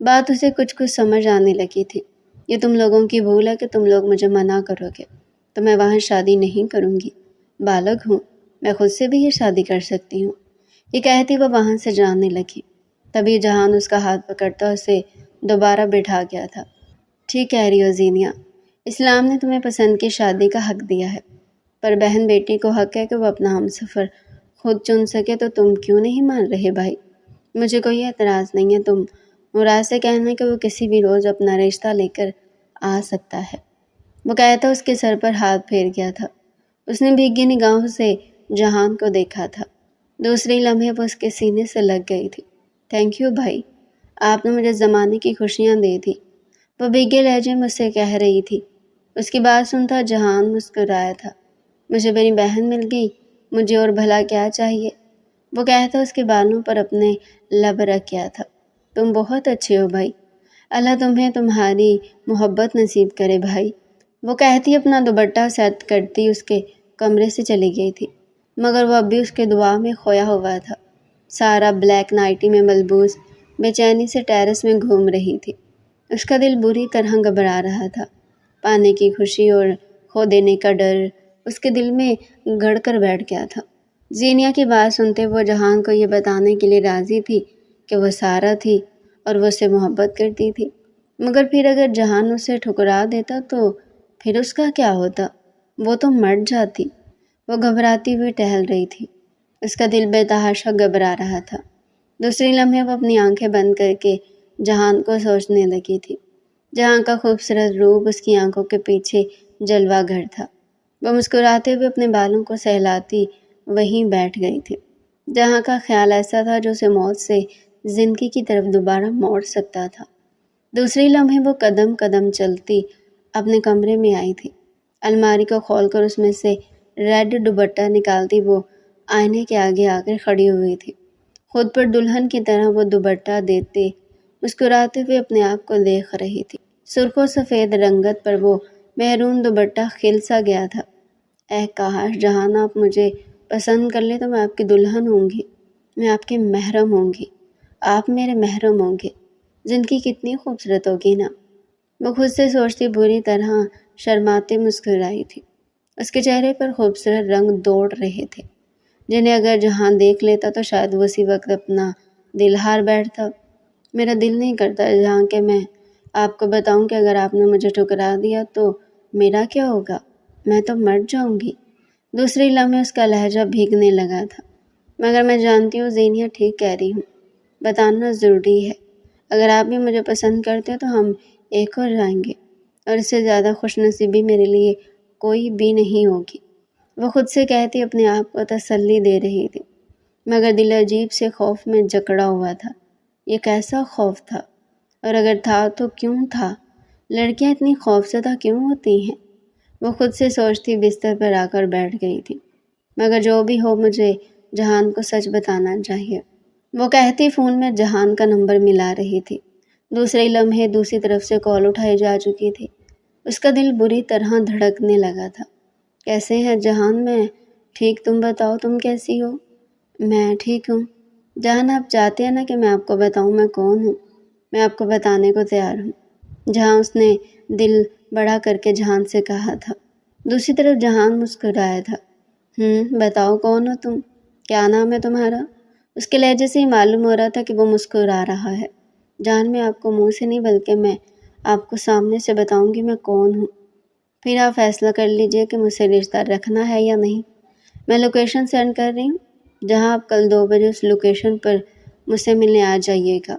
بات اسے کچھ سمجھ آنے لگی تھی۔ یہ تم لوگوں کی بھول ہے کہ تم لوگ مجھے منع کرو گے تو میں وہاں شادی نہیں کروں گی۔ بالغ ہوں، میں خود سے بھی یہ شادی کر سکتی ہوں۔ یہ کہتی وہ وہاں سے جانے لگی، تبھی جہان اس کا ہاتھ پکڑتا اسے دوبارہ بٹھا گیا تھا۔ ٹھیک کہہ رہی ہو زینیا، اسلام نے تمہیں پسند کی شادی کا حق دیا ہے، پر بہن بیٹی کو حق ہے کہ وہ اپنا ہمسفر خود چن سکے، تو تم کیوں نہیں مان رہے بھائی؟ مجھے کوئی اعتراض نہیں ہے، تم مراد سے کہنا کہ وہ کسی بھی روز اپنا رشتہ لے کر آ سکتا ہے۔ وہ کہتا اس کے سر پر ہاتھ پھیر گیا تھا۔ اس نے بھیگی نگاہوں سے جہان کو دیکھا تھا۔ دوسری لمحے وہ اس کے سینے سے لگ گئی تھی۔ تھینک یو بھائی، آپ نے مجھے زمانے کی خوشیاں دی تھی، وہ بھیگے لہجے مجھ سے کہہ رہی تھی۔ اس کی بات سنتا جہان مسکرایا تھا۔ مجھے میری بہن مل گئی، مجھے اور بھلا کیا چاہیے؟ وہ کہتا اس کے بالوں پر اپنے لب رکھ گیا تھا۔ تم بہت اچھے ہو بھائی، اللہ تمہیں تمہاری محبت نصیب کرے بھائی، وہ کہتی اپنا دوپٹہ سیٹ کرتی اس کے کمرے سے چلی گئی تھی، مگر وہ اب بھی اس کے دعا میں کھویا ہوا تھا۔ سارا بلیک نائٹی میں ملبوس بے چینی سے ٹیرس میں گھوم رہی تھی۔ اس کا دل بری طرح گھبرا رہا تھا۔ پانے کی خوشی اور کھو دینے کا ڈر اس کے دل میں گڑ کر بیٹھ گیا تھا۔ زینیا کی بات سنتے وہ جہان کو یہ بتانے کے لیے راضی تھی کہ وہ سارا تھی اور وہ اسے محبت کرتی تھی، مگر پھر اگر جہان اسے ٹھکرا دیتا تو پھر اس کا کیا ہوتا؟ وہ تو مر جاتی۔ وہ گھبراتی ہوئی ٹہل رہی تھی، اس کا دل بے تحاشا گھبرا رہا تھا۔ دوسری لمحے وہ اپنی آنکھیں بند کر کے جہان کو سوچنے لگی تھی۔ جہان کا خوبصورت روپ اس کی آنکھوں کے پیچھے جلوہ گھر تھا۔ وہ مسکراتے ہوئے اپنے بالوں کو سہلاتی وہیں بیٹھ گئی تھی۔ جہاں کا خیال ایسا تھا جو اسے موت سے زندگی کی طرف دوبارہ موڑ سکتا تھا۔ دوسری لمحے وہ قدم قدم چلتی اپنے کمرے میں آئی تھی۔ الماری کو کھول کر اس میں سے ریڈ دوپٹہ نکالتی وہ آئینے کے آگے آ کر کھڑی ہوئی تھی۔ خود پر دلہن کی طرح وہ دوپٹہ دیتے مسکراتے ہوئے اپنے آپ کو دیکھ رہی تھی۔ سرخ و سفید رنگت پر وہ مہرون دوپٹہ کھل سا گیا تھا۔ اے کاش جہان آپ مجھے پسند کر لیں تو میں آپ کی دلہن ہوں گی، میں آپ کے محرم ہوں گی، آپ میرے محرم ہوں گے، زندگی کتنی خوبصورت ہوگی نا۔ وہ خود سے سوچتی بری طرح شرماتے مسکرائی تھی۔ اس کے چہرے پر خوبصورت رنگ دوڑ رہے تھے، جنہیں اگر جہان دیکھ لیتا تو شاید وہ اسی وقت اپنا دل ہار بیٹھتا۔ میرا دل نہیں کرتا جہاں کہ میں آپ کو بتاؤں کہ اگر آپ نے مجھے ٹھکرا دیا تو میرا کیا ہوگا؟ میں تو مر جاؤں گی۔ دوسری لمحے اس کا لہجہ بھیگنے لگا تھا۔ مگر میں جانتی ہوں زینیا ٹھیک کہہ رہی ہوں، بتانا ضروری ہے۔ اگر آپ بھی مجھے پسند کرتے تو ہم ایک ہو جائیں گے، اور اس سے زیادہ خوش نصیبی میرے لیے کوئی بھی نہیں ہوگی، وہ خود سے کہتی اپنے آپ کو تسلی دے رہی تھی، مگر دل عجیب سے خوف میں جکڑا ہوا تھا۔ یہ کیسا خوف تھا؟ اور اگر تھا تو کیوں تھا؟ لڑکیاں اتنی خوفزدہ کیوں ہوتی ہیں؟ وہ خود سے سوچتی بستر پر آ کر بیٹھ گئی تھی۔ مگر جو بھی ہو مجھے جہان کو سچ بتانا چاہیے، وہ کہتی فون میں جہان کا نمبر ملا رہی تھی۔ دوسرے لمحے دوسری طرف سے کال اٹھائی جا چکی تھی۔ اس کا دل بری طرح دھڑکنے لگا تھا۔ کیسے ہے جہان؟ میں ٹھیک، تم بتاؤ تم کیسی ہو؟ میں ٹھیک ہوں جہان، آپ چاہتے ہیں نا کہ میں آپ کو بتاؤں میں کون ہوں؟ میں آپ کو بتانے کو تیار ہوں، جہاں اس نے دل بڑا کر کے جہان سے کہا تھا۔ دوسری طرف جہان مسکرایا تھا۔ بتاؤ کون ہو تم؟ کیا نام ہے تمہارا؟ اس کے لہجے سے ہی معلوم ہو رہا تھا کہ وہ مسکرا رہا ہے۔ جان میں آپ کو منہ سے نہیں بلکہ میں آپ کو سامنے سے بتاؤں گی میں کون ہوں، پھر آپ فیصلہ کر لیجئے کہ مجھ سے رشتہ رکھنا ہے یا نہیں۔ میں لوکیشن سینڈ کر رہی ہوں، جہاں آپ کل 2 بجے اس لوکیشن پر مجھ سے ملنے آ جائیے گا،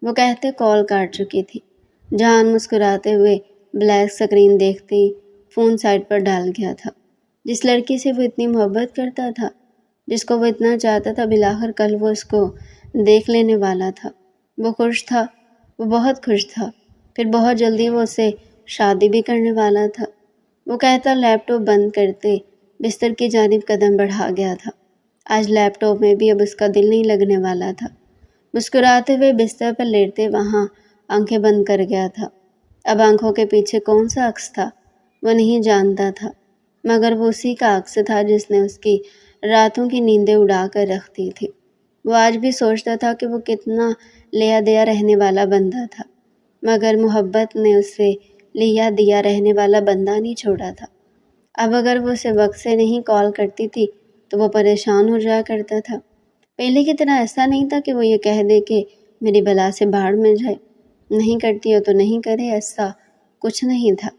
وہ کہتے کال کاٹ چکی تھی۔ جہان مسکراتے ہوئے بلیک سکرین دیکھتے فون سائڈ پر ڈال گیا تھا۔ جس لڑکی سے وہ اتنی محبت کرتا تھا، جس کو وہ اتنا چاہتا تھا، بالآخر کل وہ اس کو دیکھ لینے والا تھا۔ وہ خوش تھا، وہ بہت خوش تھا، پھر بہت جلدی وہ اسے شادی بھی کرنے والا تھا۔ وہ کہتا لیپ ٹاپ بند کرتے بستر کی جانب قدم بڑھا گیا تھا۔ آج لیپ ٹاپ میں بھی اب اس کا دل نہیں لگنے والا تھا۔ مسکراتے ہوئے بستر پر لیٹتے وہاں آنکھیں بند کر گیا تھا۔ اب آنکھوں کے پیچھے کون سا عکس تھا وہ نہیں جانتا تھا، مگر وہ اسی کا عکس تھا جس نے اس کی راتوں کی نیندیں اڑا کر رکھ دی تھی۔ وہ آج بھی سوچتا تھا کہ وہ کتنا لیا دیا رہنے والا بندہ تھا، مگر محبت نے اسے لیا دیا رہنے والا بندہ نہیں چھوڑا تھا۔ اب اگر وہ اسے وقت سے نہیں کال کرتی تھی تو وہ پریشان ہو جایا کرتا تھا۔ پہلے کی طرح ایسا نہیں تھا کہ وہ یہ کہہ دے کہ میری بلا سے بھاڑ میں جائے، نہیں کرتی ہو تو نہیں کرے، ایسا کچھ نہیں تھا۔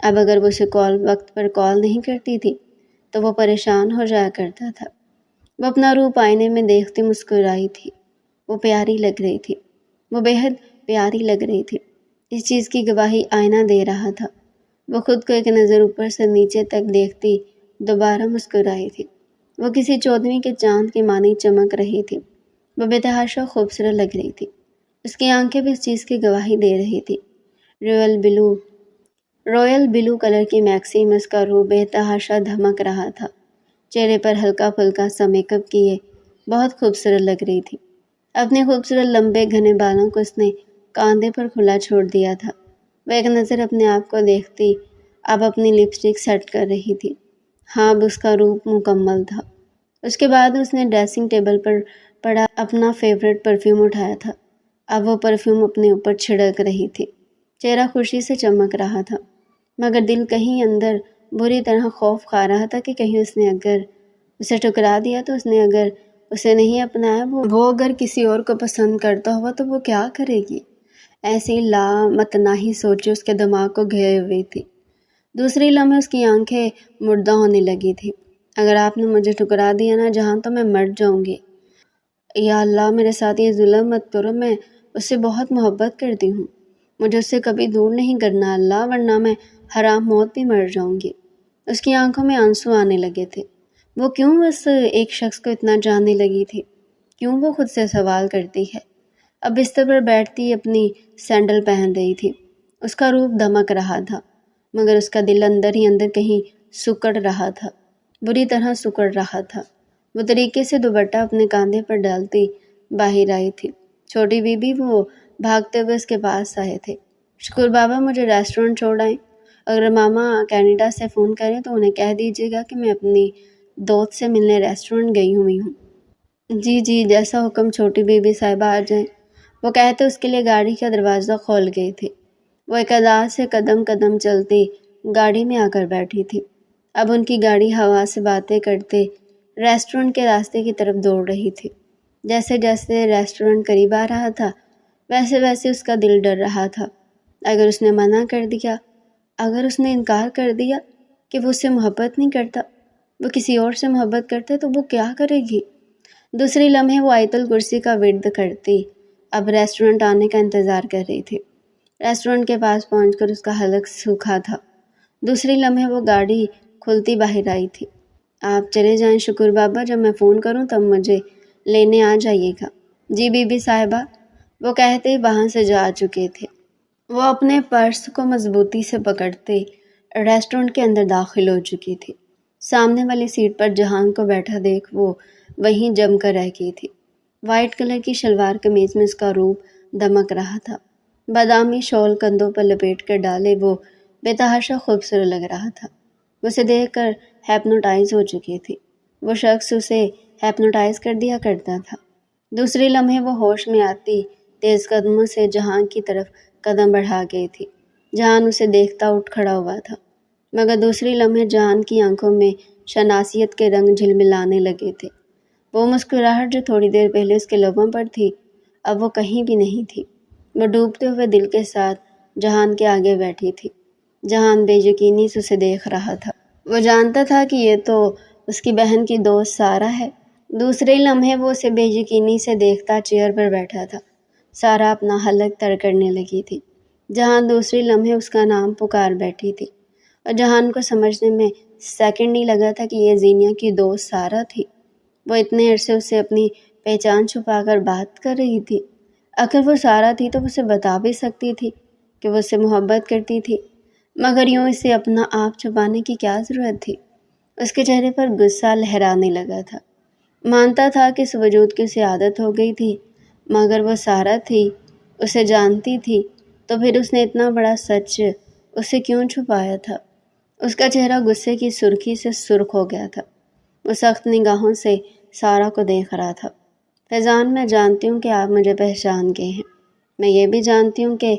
اب اگر وہ اسے وقت پر کال نہیں کرتی تھی تو وہ پریشان ہو جایا کرتا تھا۔ وہ اپنا روپ آئینے میں دیکھتی مسکرائی تھی۔ وہ پیاری لگ رہی تھی، وہ بےحد پیاری لگ رہی تھی۔ اس چیز کی گواہی آئینہ دے رہا تھا۔ وہ خود کو ایک نظر اوپر سے نیچے تک دیکھتی دوبارہ مسکرائی تھی۔ وہ کسی چودھویں کے چاند کی مانی چمک رہی تھی۔ وہ بے تحاشا خوبصورت لگ رہی تھی۔ اس کی آنکھیں بھی اس چیز کی گواہی دے رہی تھی۔ رویل بلو کلر کی میکسی میں اس کا روح بے تحاشا دھمک رہا تھا۔ چہرے پر ہلکا پھلکا سا میک اپ کیے بہت خوبصورت لگ رہی تھی۔ اپنے خوبصورت لمبے گھنے بالوں کو اس نے کاندھے پر کھلا چھوڑ دیا تھا۔ وہ ایک نظر اپنے آپ کو دیکھتی اب اپنی لپسٹک سیٹ کر رہی تھی۔ ہاں، اب اس کا روپ مکمل تھا۔ اس کے بعد اس نے ڈریسنگ ٹیبل پر پڑا اپنا فیورٹ پرفیوم اٹھایا تھا۔ اب وہ پرفیوم اپنے اوپر چھڑک رہی تھی۔ چہرہ خوشی سے چمک رہا تھا، مگر دل کہیں اندر بری طرح خوف کھا رہا تھا کہ کہیں اس نے اگر اسے ٹھکرا دیا تو اس نے اگر اسے نہیں اپنایا، وہ اگر کسی اور کو پسند کرتا ہوا تو وہ کیا کرے گی؟ ایسی لامتناہی سوچیں اس کے دماغ کو گھیرے ہوئی تھی۔ دوسری لمحے اس کی آنکھیں مردہ ہونے لگی تھی۔ اگر آپ نے مجھے ٹھکرا دیا نا جہاں، تو میں مر جاؤں گی۔ یا اللہ، میرے ساتھ یہ ظلم مت کرو، میں اس سے بہت محبت کرتی ہوں، مجھے اس سے کبھی دور نہیں کرنا اللہ، ورنہ میں حرام موت بھی مر جاؤں گی۔ اس کی آنکھوں میں آنسو آنے لگے تھے۔ وہ کیوں اس ایک شخص کو اتنا جاننے لگی تھی؟ کیوں وہ خود سے سوال کرتی ہے؟ اب بستر پر بیٹھتی اپنی سینڈل پہن رہی تھی۔ اس کا روپ دمک رہا تھا، مگر اس کا دل اندر ہی اندر کہیں سکڑ رہا تھا، بری طرح سکڑ رہا تھا۔ وہ طریقے سے دوپٹہ اپنے کاندھے پر ڈالتی باہر آئی تھی۔ چھوٹی بی بی وہ بھاگتے ہوئے اس کے پاس آئے تھے۔ شکر بابا، مجھے ریسٹورنٹ چھوڑ آئیں۔ اگر ماما کینیڈا سے فون کریں تو انہیں کہہ دیجیے گا کہ میں اپنی دوست سے ملنے ریسٹورنٹ گئی ہوئی ہوں۔ جی جی، جیسا حکم چھوٹی بی بی صاحبہ، آ جائیں۔ وہ کہتے اس کے لیے گاڑی کا دروازہ کھول گئے تھے۔ وہ ایک ادا سے قدم قدم چلتی گاڑی میں آ کر بیٹھی تھی۔ اب ان کی گاڑی ہوا سے باتیں کرتے ریسٹورنٹ کے راستے کی طرف دوڑ رہی تھی۔ جیسے جیسے ریسٹورنٹ قریب آ رہا تھا ویسے ویسے اس کا دل ڈر رہا تھا۔ اگر اس نے منع کر دیا، اگر اس نے انکار کر دیا کہ وہ اس سے محبت نہیں کرتا، وہ کسی اور سے محبت کرتا ہے، تو وہ کیا کرے گی؟ دوسری لمحے وہ آیت الکرسی کا ورد کرتی اب ریسٹورنٹ آنے کا انتظار کر رہی تھی۔ ریسٹورنٹ کے پاس پہنچ کر اس کا حلق سوکھا تھا۔ دوسری لمحے وہ گاڑی کھلتی باہر آئی تھی۔ آپ چلے جائیں شکر بابا، جب میں فون کروں تب مجھے لینے آ جائیے گا۔ جی بی بی صاحبہ، وہ کہتے وہاں سے جا چکے تھے۔ وہ اپنے پرس کو مضبوطی سے پکڑتے ریسٹورنٹ کے اندر داخل ہو چکی تھی۔ سامنے والی سیٹ پر جہان کو بیٹھا دیکھ وہ وہیں جم کر رہ گئی تھی۔ وائٹ کلر کی شلوار قمیض میں اس کا روپ دمک رہا تھا۔ بادامی شال کندھوں پر لپیٹ کر ڈالے وہ بے تحاشا خوبصورت لگ رہا تھا۔ وہ اسے دیکھ کر ہیپنوٹائز ہو چکی تھی۔ وہ شخص اسے ہیپنوٹائز کر دیا کرتا تھا۔ دوسری لمحے وہ ہوش میں آتی تیز قدموں سے جہان کی طرف قدم بڑھا گئی تھی۔ جہان اسے دیکھتا اٹھ کھڑا ہوا تھا، مگر دوسری لمحے جہان کی آنکھوں میں شناسیت کے رنگ جھلملانے لگے تھے۔ وہ مسکراہٹ جو تھوڑی دیر پہلے اس کے لبوں پر تھی اب وہ کہیں بھی نہیں تھی۔ وہ ڈوبتے ہوئے دل کے ساتھ جہان کے آگے بیٹھی تھی۔ جہان بے یقینی سے اسے دیکھ رہا تھا۔ وہ جانتا تھا کہ یہ تو اس کی بہن کی دوست سارہ ہے۔ دوسرے لمحے وہ اسے بے یقینی سے دیکھتا چیئر پر بیٹھا تھا۔ سارہ اپنا حلق تر کرنے لگی تھی۔ جہان دوسری لمحے اس کا نام پکار بیٹھی تھی، اور جہان کو سمجھنے میں سیکنڈ نہیں لگا تھا کہ یہ زینیا کی دوست سارہ تھی۔ وہ اتنے عرصے اسے اپنی پہچان چھپا کر بات کر رہی تھی۔ اگر وہ سارہ تھی تو وہ اسے بتا بھی سکتی تھی کہ وہ اس سے محبت کرتی تھی، مگر یوں اسے اپنا آپ چھپانے کی کیا ضرورت تھی؟ اس کے چہرے پر غصہ لہرانے لگا تھا۔ مانتا تھا کہ اس وجود کی اسے عادت ہو گئی تھی، مگر وہ سارہ تھی، اسے جانتی تھی، تو پھر اس نے اتنا بڑا سچ اسے کیوں چھپایا تھا؟ اس کا چہرہ غصے کی سرخی سے سرخ ہو گیا تھا۔ وہ سخت نگاہوں سے سارہ کو دیکھ رہا تھا۔ فیضان، میں جانتی ہوں کہ آپ مجھے پہچان گئے ہیں۔ میں یہ بھی جانتی ہوں کہ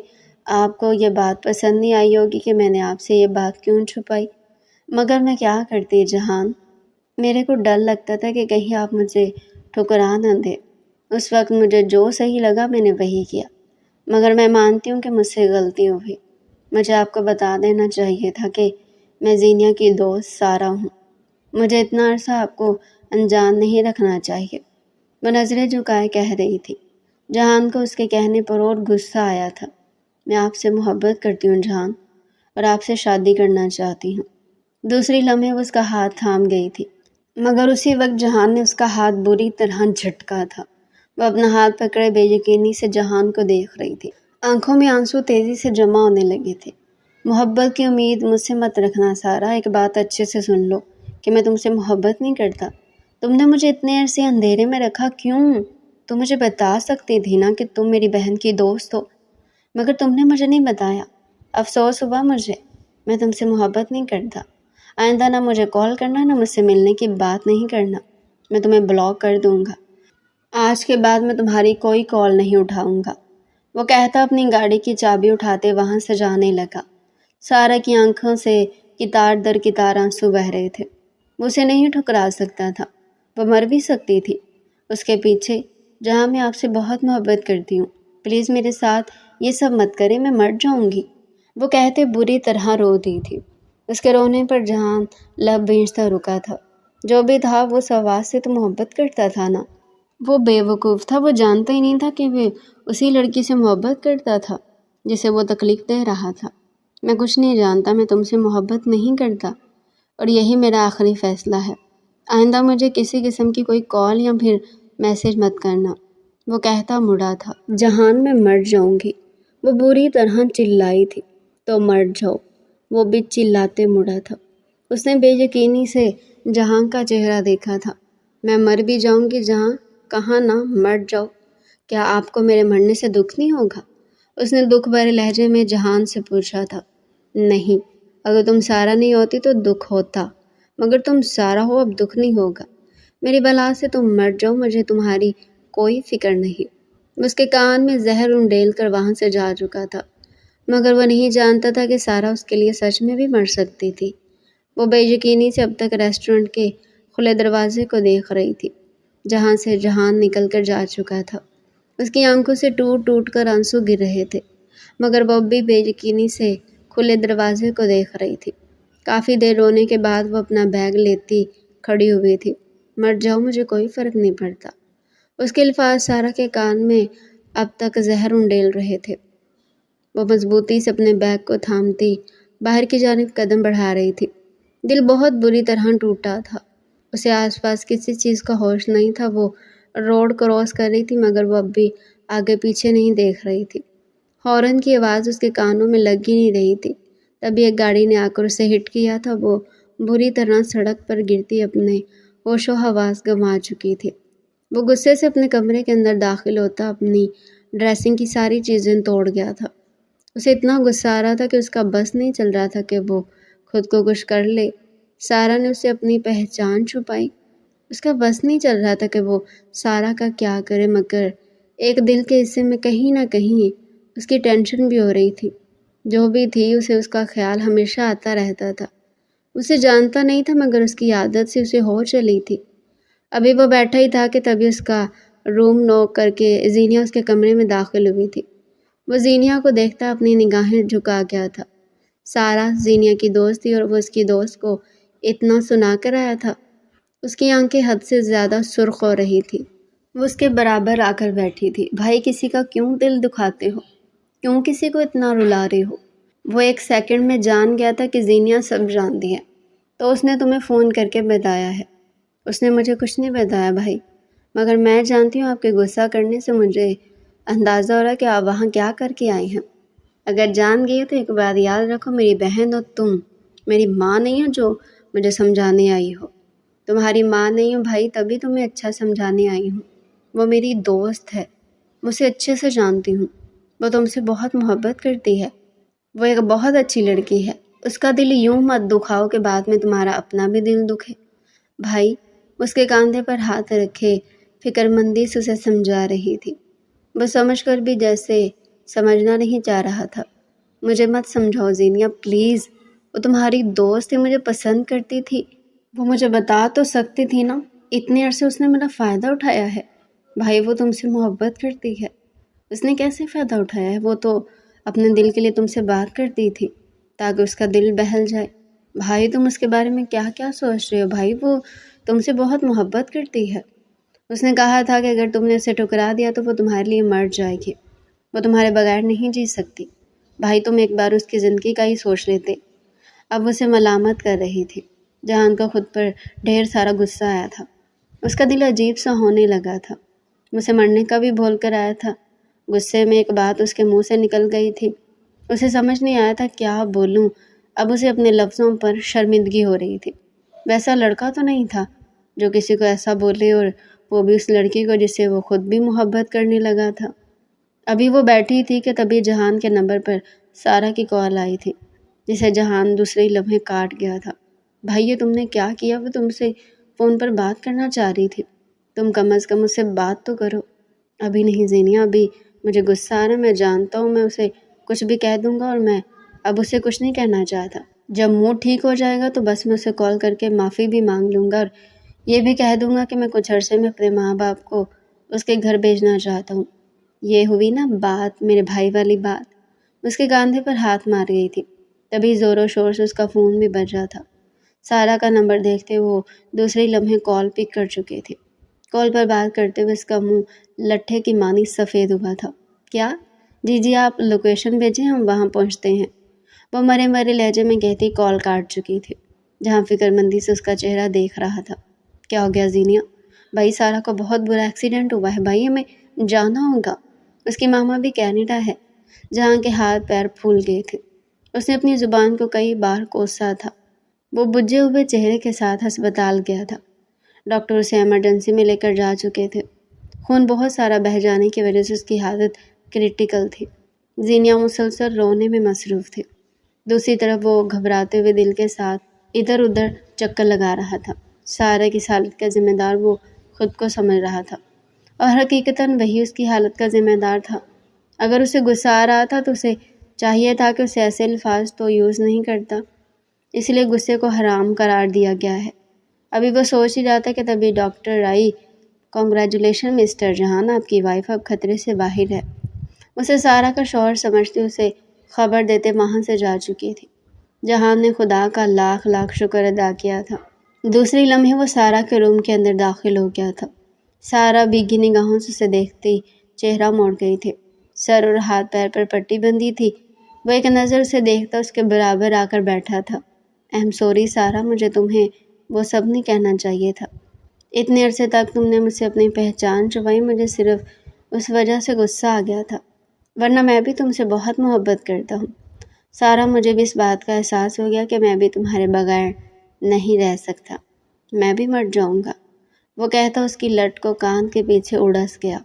آپ کو یہ بات پسند نہیں آئی ہوگی کہ میں نے آپ سے یہ بات کیوں چھپائی، مگر میں کیا کرتی جہان، میرے کو ڈر لگتا تھا کہ کہیں آپ مجھے ٹھکرا نہ دیں۔ اس وقت مجھے جو صحیح لگا میں نے وہی کیا، مگر میں مانتی ہوں کہ مجھ سے غلطی ہوئی۔ مجھے آپ کو بتا دینا چاہیے تھا کہ میں زینیا کی دوست سارہ ہوں۔ مجھے اتنا عرصہ آپ کو انجان نہیں رکھنا چاہیے۔ وہ نظریں جھکائے کہہ رہی تھی۔ جہان کو اس کے کہنے پر اور غصہ آیا تھا۔ میں آپ سے محبت کرتی ہوں جہان، اور آپ سے شادی کرنا چاہتی ہوں۔ دوسری لمحے وہ اس کا ہاتھ تھام گئی تھی، مگر اسی وقت جہان نے اس کا ہاتھ بری طرح جھٹکا تھا۔ وہ اپنا ہاتھ پکڑے بے یقینی سے جہان کو دیکھ رہی تھی۔ آنکھوں میں آنسو تیزی سے جمع ہونے لگے تھے۔ محبت کی امید مجھ سے مت رکھنا سارہ، ایک بات اچھے سے سن لو کہ میں تم سے محبت نہیں کرتا۔ تم نے مجھے اتنے عرصے اندھیرے میں رکھا کیوں؟ تم مجھے بتا سکتی تھی نا کہ تم میری بہن کی دوست ہو، مگر تم نے مجھے نہیں بتایا۔ افسوس ہوا مجھے۔ میں تم سے محبت نہیں کرتا۔ آئندہ نہ مجھے کال کرنا، نہ مجھ سے ملنے کی بات نہیں کرنا۔ میں تمہیں بلاک کر دوں گا۔ آج کے بعد میں تمہاری کوئی کال نہیں اٹھاؤں گا۔ وہ کہتا اپنی گاڑی کی چابی اٹھاتے وہاں سے جانے لگا۔ سارہ کی آنکھوں سے قطار در قطار آنسو بہہ رہے تھے۔ وہ اسے نہیں ٹھکرا سکتا تھا، وہ مر بھی سکتی تھی اس کے پیچھے۔ جہاں میں آپ سے بہت محبت کرتی ہوں، پلیز میرے ساتھ یہ سب مت کرے، میں مر جاؤں گی۔ وہ کہتے بری طرح رو دی تھی۔ اس کے رونے پر جہان لب بھیجتا رکا تھا۔ جو بھی تھا وہ سواس سے تو محبت کرتا تھا نا۔ وہ بے وقوف تھا، وہ جانتا ہی نہیں تھا کہ وہ اسی لڑکی سے محبت کرتا تھا جسے وہ تکلیف دے رہا تھا۔ میں کچھ نہیں جانتا، میں تم سے محبت نہیں کرتا، اور یہی میرا آخری فیصلہ ہے۔ آئندہ مجھے کسی قسم کی کوئی کال یا پھر میسج مت کرنا۔ وہ کہتا مڑا تھا۔ جہان میں مر جاؤں گی، وہ بری طرح چلائی تھی۔ تو مر جاؤ، وہ بھی چلاتے مڑا تھا۔ اس نے بے یقینی سے جہاں کا چہرہ دیکھا تھا۔ میں مر بھی جاؤں گی جہاں، کہاں نہ مر جاؤ۔ کیا آپ کو میرے مرنے سے دکھ نہیں ہوگا؟ اس نے دکھ بھرے لہجے میں جہان سے پوچھا تھا۔ نہیں، اگر تم سارہ نہیں ہوتی تو دکھ ہوتا، مگر تم سارہ ہو، اب دکھ نہیں ہوگا۔ میری بلا سے تم مر جاؤ، مجھے تمہاری کوئی فکر نہیں۔ اس کے کان میں زہر انڈیل کر وہاں سے جا چکا تھا، مگر وہ نہیں جانتا تھا کہ سارہ اس کے لیے سچ میں بھی مر سکتی تھی۔ وہ بے یقینی سے اب تک ریسٹورنٹ کے کھلے دروازے کو دیکھ رہی تھی، جہاں سے جہان نکل کر جا چکا تھا۔ اس کی آنکھوں سے ٹوٹ ٹوٹ کر آنسو گر رہے تھے، مگر وہ اب بھی بے یقینی سے کھلے دروازے کو دیکھ رہی تھی۔ کافی دیر رونے کے بعد وہ اپنا بیگ لیتی کھڑی ہوئی تھی۔ مر جاؤ، مجھے کوئی فرق نہیں پڑتا۔ اس کے الفاظ سارہ کے کان میں اب تک زہر انڈیل رہے تھے۔ وہ مضبوطی سے اپنے بیگ کو تھامتی باہر کی جانب قدم بڑھا رہی تھی۔ دل بہت بری طرح ٹوٹا تھا۔ اسے آس پاس کسی چیز کا ہوش نہیں تھا۔ وہ روڈ کراس کر رہی تھی، مگر وہ اب بھی آگے پیچھے نہیں دیکھ رہی تھی۔ ہارن کی آواز اس کے کانوں میں لگ ہی نہیں رہی تھی۔ تبھی ایک گاڑی نے آ کر اسے ہٹ کیا تھا۔ وہ بری طرح سڑک پر گرتی اپنے ہوش و حواس گنوا چکی تھی۔ وہ غصے سے اپنے کمرے کے اندر داخل ہوتا اپنی ڈریسنگ کی ساری چیزیں توڑ گیا تھا۔ اسے اتنا غصہ آ رہا تھا کہ اس کا بس نہیں چل رہا تھا کہ وہ خود کو کچھ کر لے۔ سارہ نے اسے اپنی پہچان چھپائی۔ اس کا بس نہیں چل رہا تھا کہ وہ سارہ کا کیا کرے، مگر ایک دل کے حصے میں کہیں نہ کہیں اس کی ٹینشن بھی ہو رہی تھی۔ جو بھی تھی، اسے اس کا خیال ہمیشہ آتا رہتا تھا۔ اسے جانتا نہیں تھا، مگر اس کی عادت سے اسے ہو چلی تھی۔ ابھی وہ بیٹھا ہی تھا کہ تبھی اس کا روم نوک کر کے زینیا اس کے کمرے میں داخل ہوئی تھی۔ وہ زینیا کو دیکھتا اپنی نگاہیں جھکا گیا تھا۔ سارہ زینیا کی دوست تھی، اور وہ اس کی دوست کو اتنا سنا کر آیا تھا۔ اس کی آنکھیں حد سے زیادہ سرخ ہو رہی تھی۔ وہ اس کے برابر آ کر بیٹھی تھی۔ بھائی، کسی کا کیوں دل دکھاتے ہو؟ کیوں کسی کو اتنا رلا رہے ہو؟ وہ ایک سیکنڈ میں جان گیا تھا کہ زینیا سب جانتی ہے، تو اس نے تمہیں فون کر کے بتایا ہے۔ اس نے مجھے کچھ نہیں بتایا بھائی، مگر میں جانتی ہوں آپ کے غصہ کرنے سے مجھے اندازہ ہو رہا ہے کہ آپ وہاں کیا کر کے آئی ہیں۔ اگر جان گئی ہو تو ایک بات یاد رکھو، میری بہن ہو تم، میری ماں نہیں ہو جو مجھے سمجھانے آئی ہو۔ تمہاری ماں نہیں ہوں بھائی، تبھی تمہیں اچھا سمجھانے آئی ہوں۔ وہ میری دوست ہے، مجھ سے اچھے سے جانتی ہوں۔ وہ تم سے بہت محبت کرتی ہے۔ وہ ایک بہت اچھی لڑکی ہے۔ اس کا دل یوں مت دکھاؤ کہ بعد میں تمہارا اپنا بھی دل دکھے۔ بھائی، اس کے کاندھے پر ہاتھ رکھے فکر مندی سے اسے سمجھا رہی تھی۔ وہ سمجھ کر بھی جیسے سمجھنا نہیں چاہ رہا تھا۔ مجھے مت سمجھاؤ زینیا، پلیز، وہ تمہاری دوست تھی، مجھے پسند کرتی تھی، وہ مجھے بتا تو سکتی تھی نا۔ اتنے عرصے اس نے میرا فائدہ اٹھایا ہے۔ بھائی وہ تم سے محبت کرتی ہے۔ اس نے کیسے فائدہ اٹھایا ہے؟ وہ تو اپنے دل کے لیے تم سے بات کرتی تھی تاکہ اس کا دل بہل جائے۔ بھائی تم اس کے بارے میں کیا کیا سوچ رہے ہو؟ بھائی وہ تم سے بہت محبت کرتی ہے۔ اس نے کہا تھا کہ اگر تم نے اسے ٹھکرا دیا تو وہ تمہارے لیے مر جائے گی، وہ تمہارے بغیر نہیں جی سکتی۔ بھائی تم ایک بار اس کی زندگی کا ہی سوچ لیتے۔ اب اسے ملامت کر رہی تھی۔ جہان کا خود پر ڈھیر سارا غصہ آیا تھا۔ اس کا دل عجیب سا ہونے لگا تھا۔ اسے مرنے کا بھی بول کر آیا تھا۔ غصے میں ایک بات اس کے منہ سے نکل گئی تھی۔ اسے سمجھ نہیں آیا تھا کیا بولوں۔ اب اسے اپنے لفظوں پر شرمندگی ہو رہی تھی۔ ویسا لڑکا تو نہیں تھا جو کسی کو ایسا بولے، اور وہ بھی اس لڑکی کو جس سے وہ خود بھی محبت کرنے لگا تھا۔ ابھی وہ بیٹھی تھی کہ تبھی جہان کے نمبر پر سارا کی کال آئی تھی، جسے جہان دوسرے لمحے کاٹ گیا تھا۔ بھائی یہ تم نے کیا کیا؟ وہ تم سے فون پر بات کرنا چاہ رہی تھی۔ تم کم از کم اس سے بات تو کرو۔ ابھی نہیں زینیا، ابھی مجھے غصہ آ رہا ہے، میں جانتا ہوں میں اسے کچھ بھی کہہ دوں گا، اور میں اب اسے کچھ نہیں کہنا چاہتا۔ جب موڈ ٹھیک ہو جائے گا تو بس میں اسے کال کر کے معافی بھی مانگ لوں گا، اور یہ بھی کہہ دوں گا کہ میں کچھ عرصے میں اپنے ماں باپ کو اس کے گھر بھیجنا چاہتا ہوں۔ یہ ہوئی نا بات، میرے بھائی والی بات۔ اس کے کاندھے پر ہاتھ مار گئی تھی۔ تبھی زور و شور سے اس کا فون بھی بج رہا تھا۔ سارا کا نمبر دیکھتے وہ دوسرے لمحے کال پک کر چکے تھے۔ کال پر بات کرتے ہوئے اس کا منہ لٹھے کی مانی سفید ہوا تھا۔ کیا؟ جی آپ لوکیشن بھیجیں، ہم وہاں پہنچتے ہیں، وہ مرے مرے لہجے میں کہتی کال کاٹ چکی تھی۔ جہاں فکر مندی سے اس کا چہرہ دیکھ رہا تھا۔ کیا ہو گیا زینیا؟ بھائی سارا کا بہت برا ایکسیڈنٹ ہوا ہے، بھائی ہمیں جانا ہوگا، اس کی ماما بھی کینیڈا ہے۔ جہاں کے ہاتھ پیر پھول گئے تھے۔ اس نے اپنی زبان کو کئی بار کوسا تھا۔ وہ بجھے ہوئے چہرے کے ساتھ ہسپتال گیا تھا۔ ڈاکٹر اسے ایمرجنسی میں لے کر جا چکے تھے۔ خون بہت سارا بہہ جانے کی وجہ سے اس کی حالت کریٹیکل تھی۔ زینیا مسلسل رونے میں مصروف تھی۔ دوسری طرف وہ گھبراتے ہوئے دل کے ساتھ ادھر ادھر چکر لگا رہا تھا۔ سارے کی حالت کا ذمہ دار وہ خود کو سمجھ رہا تھا، اور حقیقتاً وہی اس کی حالت کا ذمہ دار تھا۔ اگر اسے غصہ آ رہا تھا تو اسے چاہیے تھا کہ اسے ایسے الفاظ تو یوز نہیں کرتا، اس لیے غصے کو حرام قرار دیا گیا ہے۔ ابھی وہ سوچ ہی جاتا کہ تبھی ڈاکٹر آئی۔ کانگریچولیشن مسٹر جہان، آپ کی وائف اب خطرے سے باہر ہے۔ اسے سارا کا شوہر سمجھتے اسے خبر دیتے وہاں سے جا چکی تھی۔ جہان نے خدا کا لاکھ لاکھ شکر ادا کیا تھا۔ دوسری لمحے وہ سارا کے روم کے اندر داخل ہو گیا تھا۔ سارا بھیگی نگاہوں سے اسے دیکھتے چہرہ موڑ گئی تھی۔ سر اور ہاتھ پیر پر پٹی بندھی تھی۔ وہ ایک نظر اسے دیکھتا اس کے برابر آ کر بیٹھا تھا۔ ایم سوری سارا، مجھے تمہیں وہ سب نہیں کہنا چاہیے تھا۔ اتنے عرصے تک تم نے مجھ سے اپنی پہچان چھپائی، مجھے صرف اس وجہ سے غصہ آ گیا تھا، ورنہ میں بھی تم سے بہت محبت کرتا ہوں۔ سارا مجھے بھی اس بات کا احساس ہو گیا کہ میں بھی تمہارے بغیر نہیں رہ سکتا، میں بھی مر جاؤں گا، وہ کہتا اس کی لٹ کو کان کے پیچھے اڑس گیا۔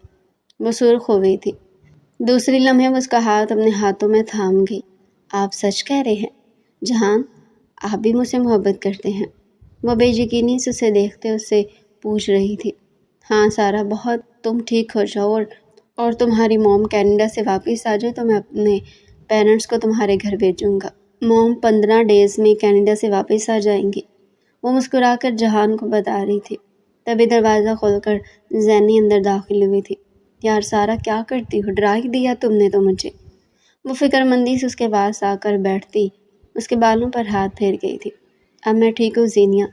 وہ سرخ ہو گئی تھی۔ دوسری لمحے وہ اس کا ہاتھ اپنے ہاتھوں میں تھام گئی۔ آپ سچ کہہ رہے ہیں جہان، آپ بھی مجھ سے محبت کرتے ہیں؟ وہ بے یقینی سے اسے دیکھتے اس سے پوچھ رہی تھی۔ ہاں سارا، بہت، تم ٹھیک ہو جاؤ اور تمہاری موم کینیڈا سے واپس آ جائے تو میں اپنے پیرنٹس کو تمہارے گھر بھیجوں گا۔ موم 15 ڈیز میں کینیڈا سے واپس آ جائیں گی، وہ مسکرا کر جہان کو بتا رہی تھی۔ تبھی دروازہ کھول کر زینی اندر داخل ہوئی تھی۔ یار سارا کیا کرتی ہو، ڈرا ہی دیا تم نے تو مجھے، وہ فکر مندی سے اس کے پاس آ کر بیٹھتی اس کے بالوں پر ہاتھ پھیر گئی تھی۔ اب میں ٹھیک ہوں زینیا،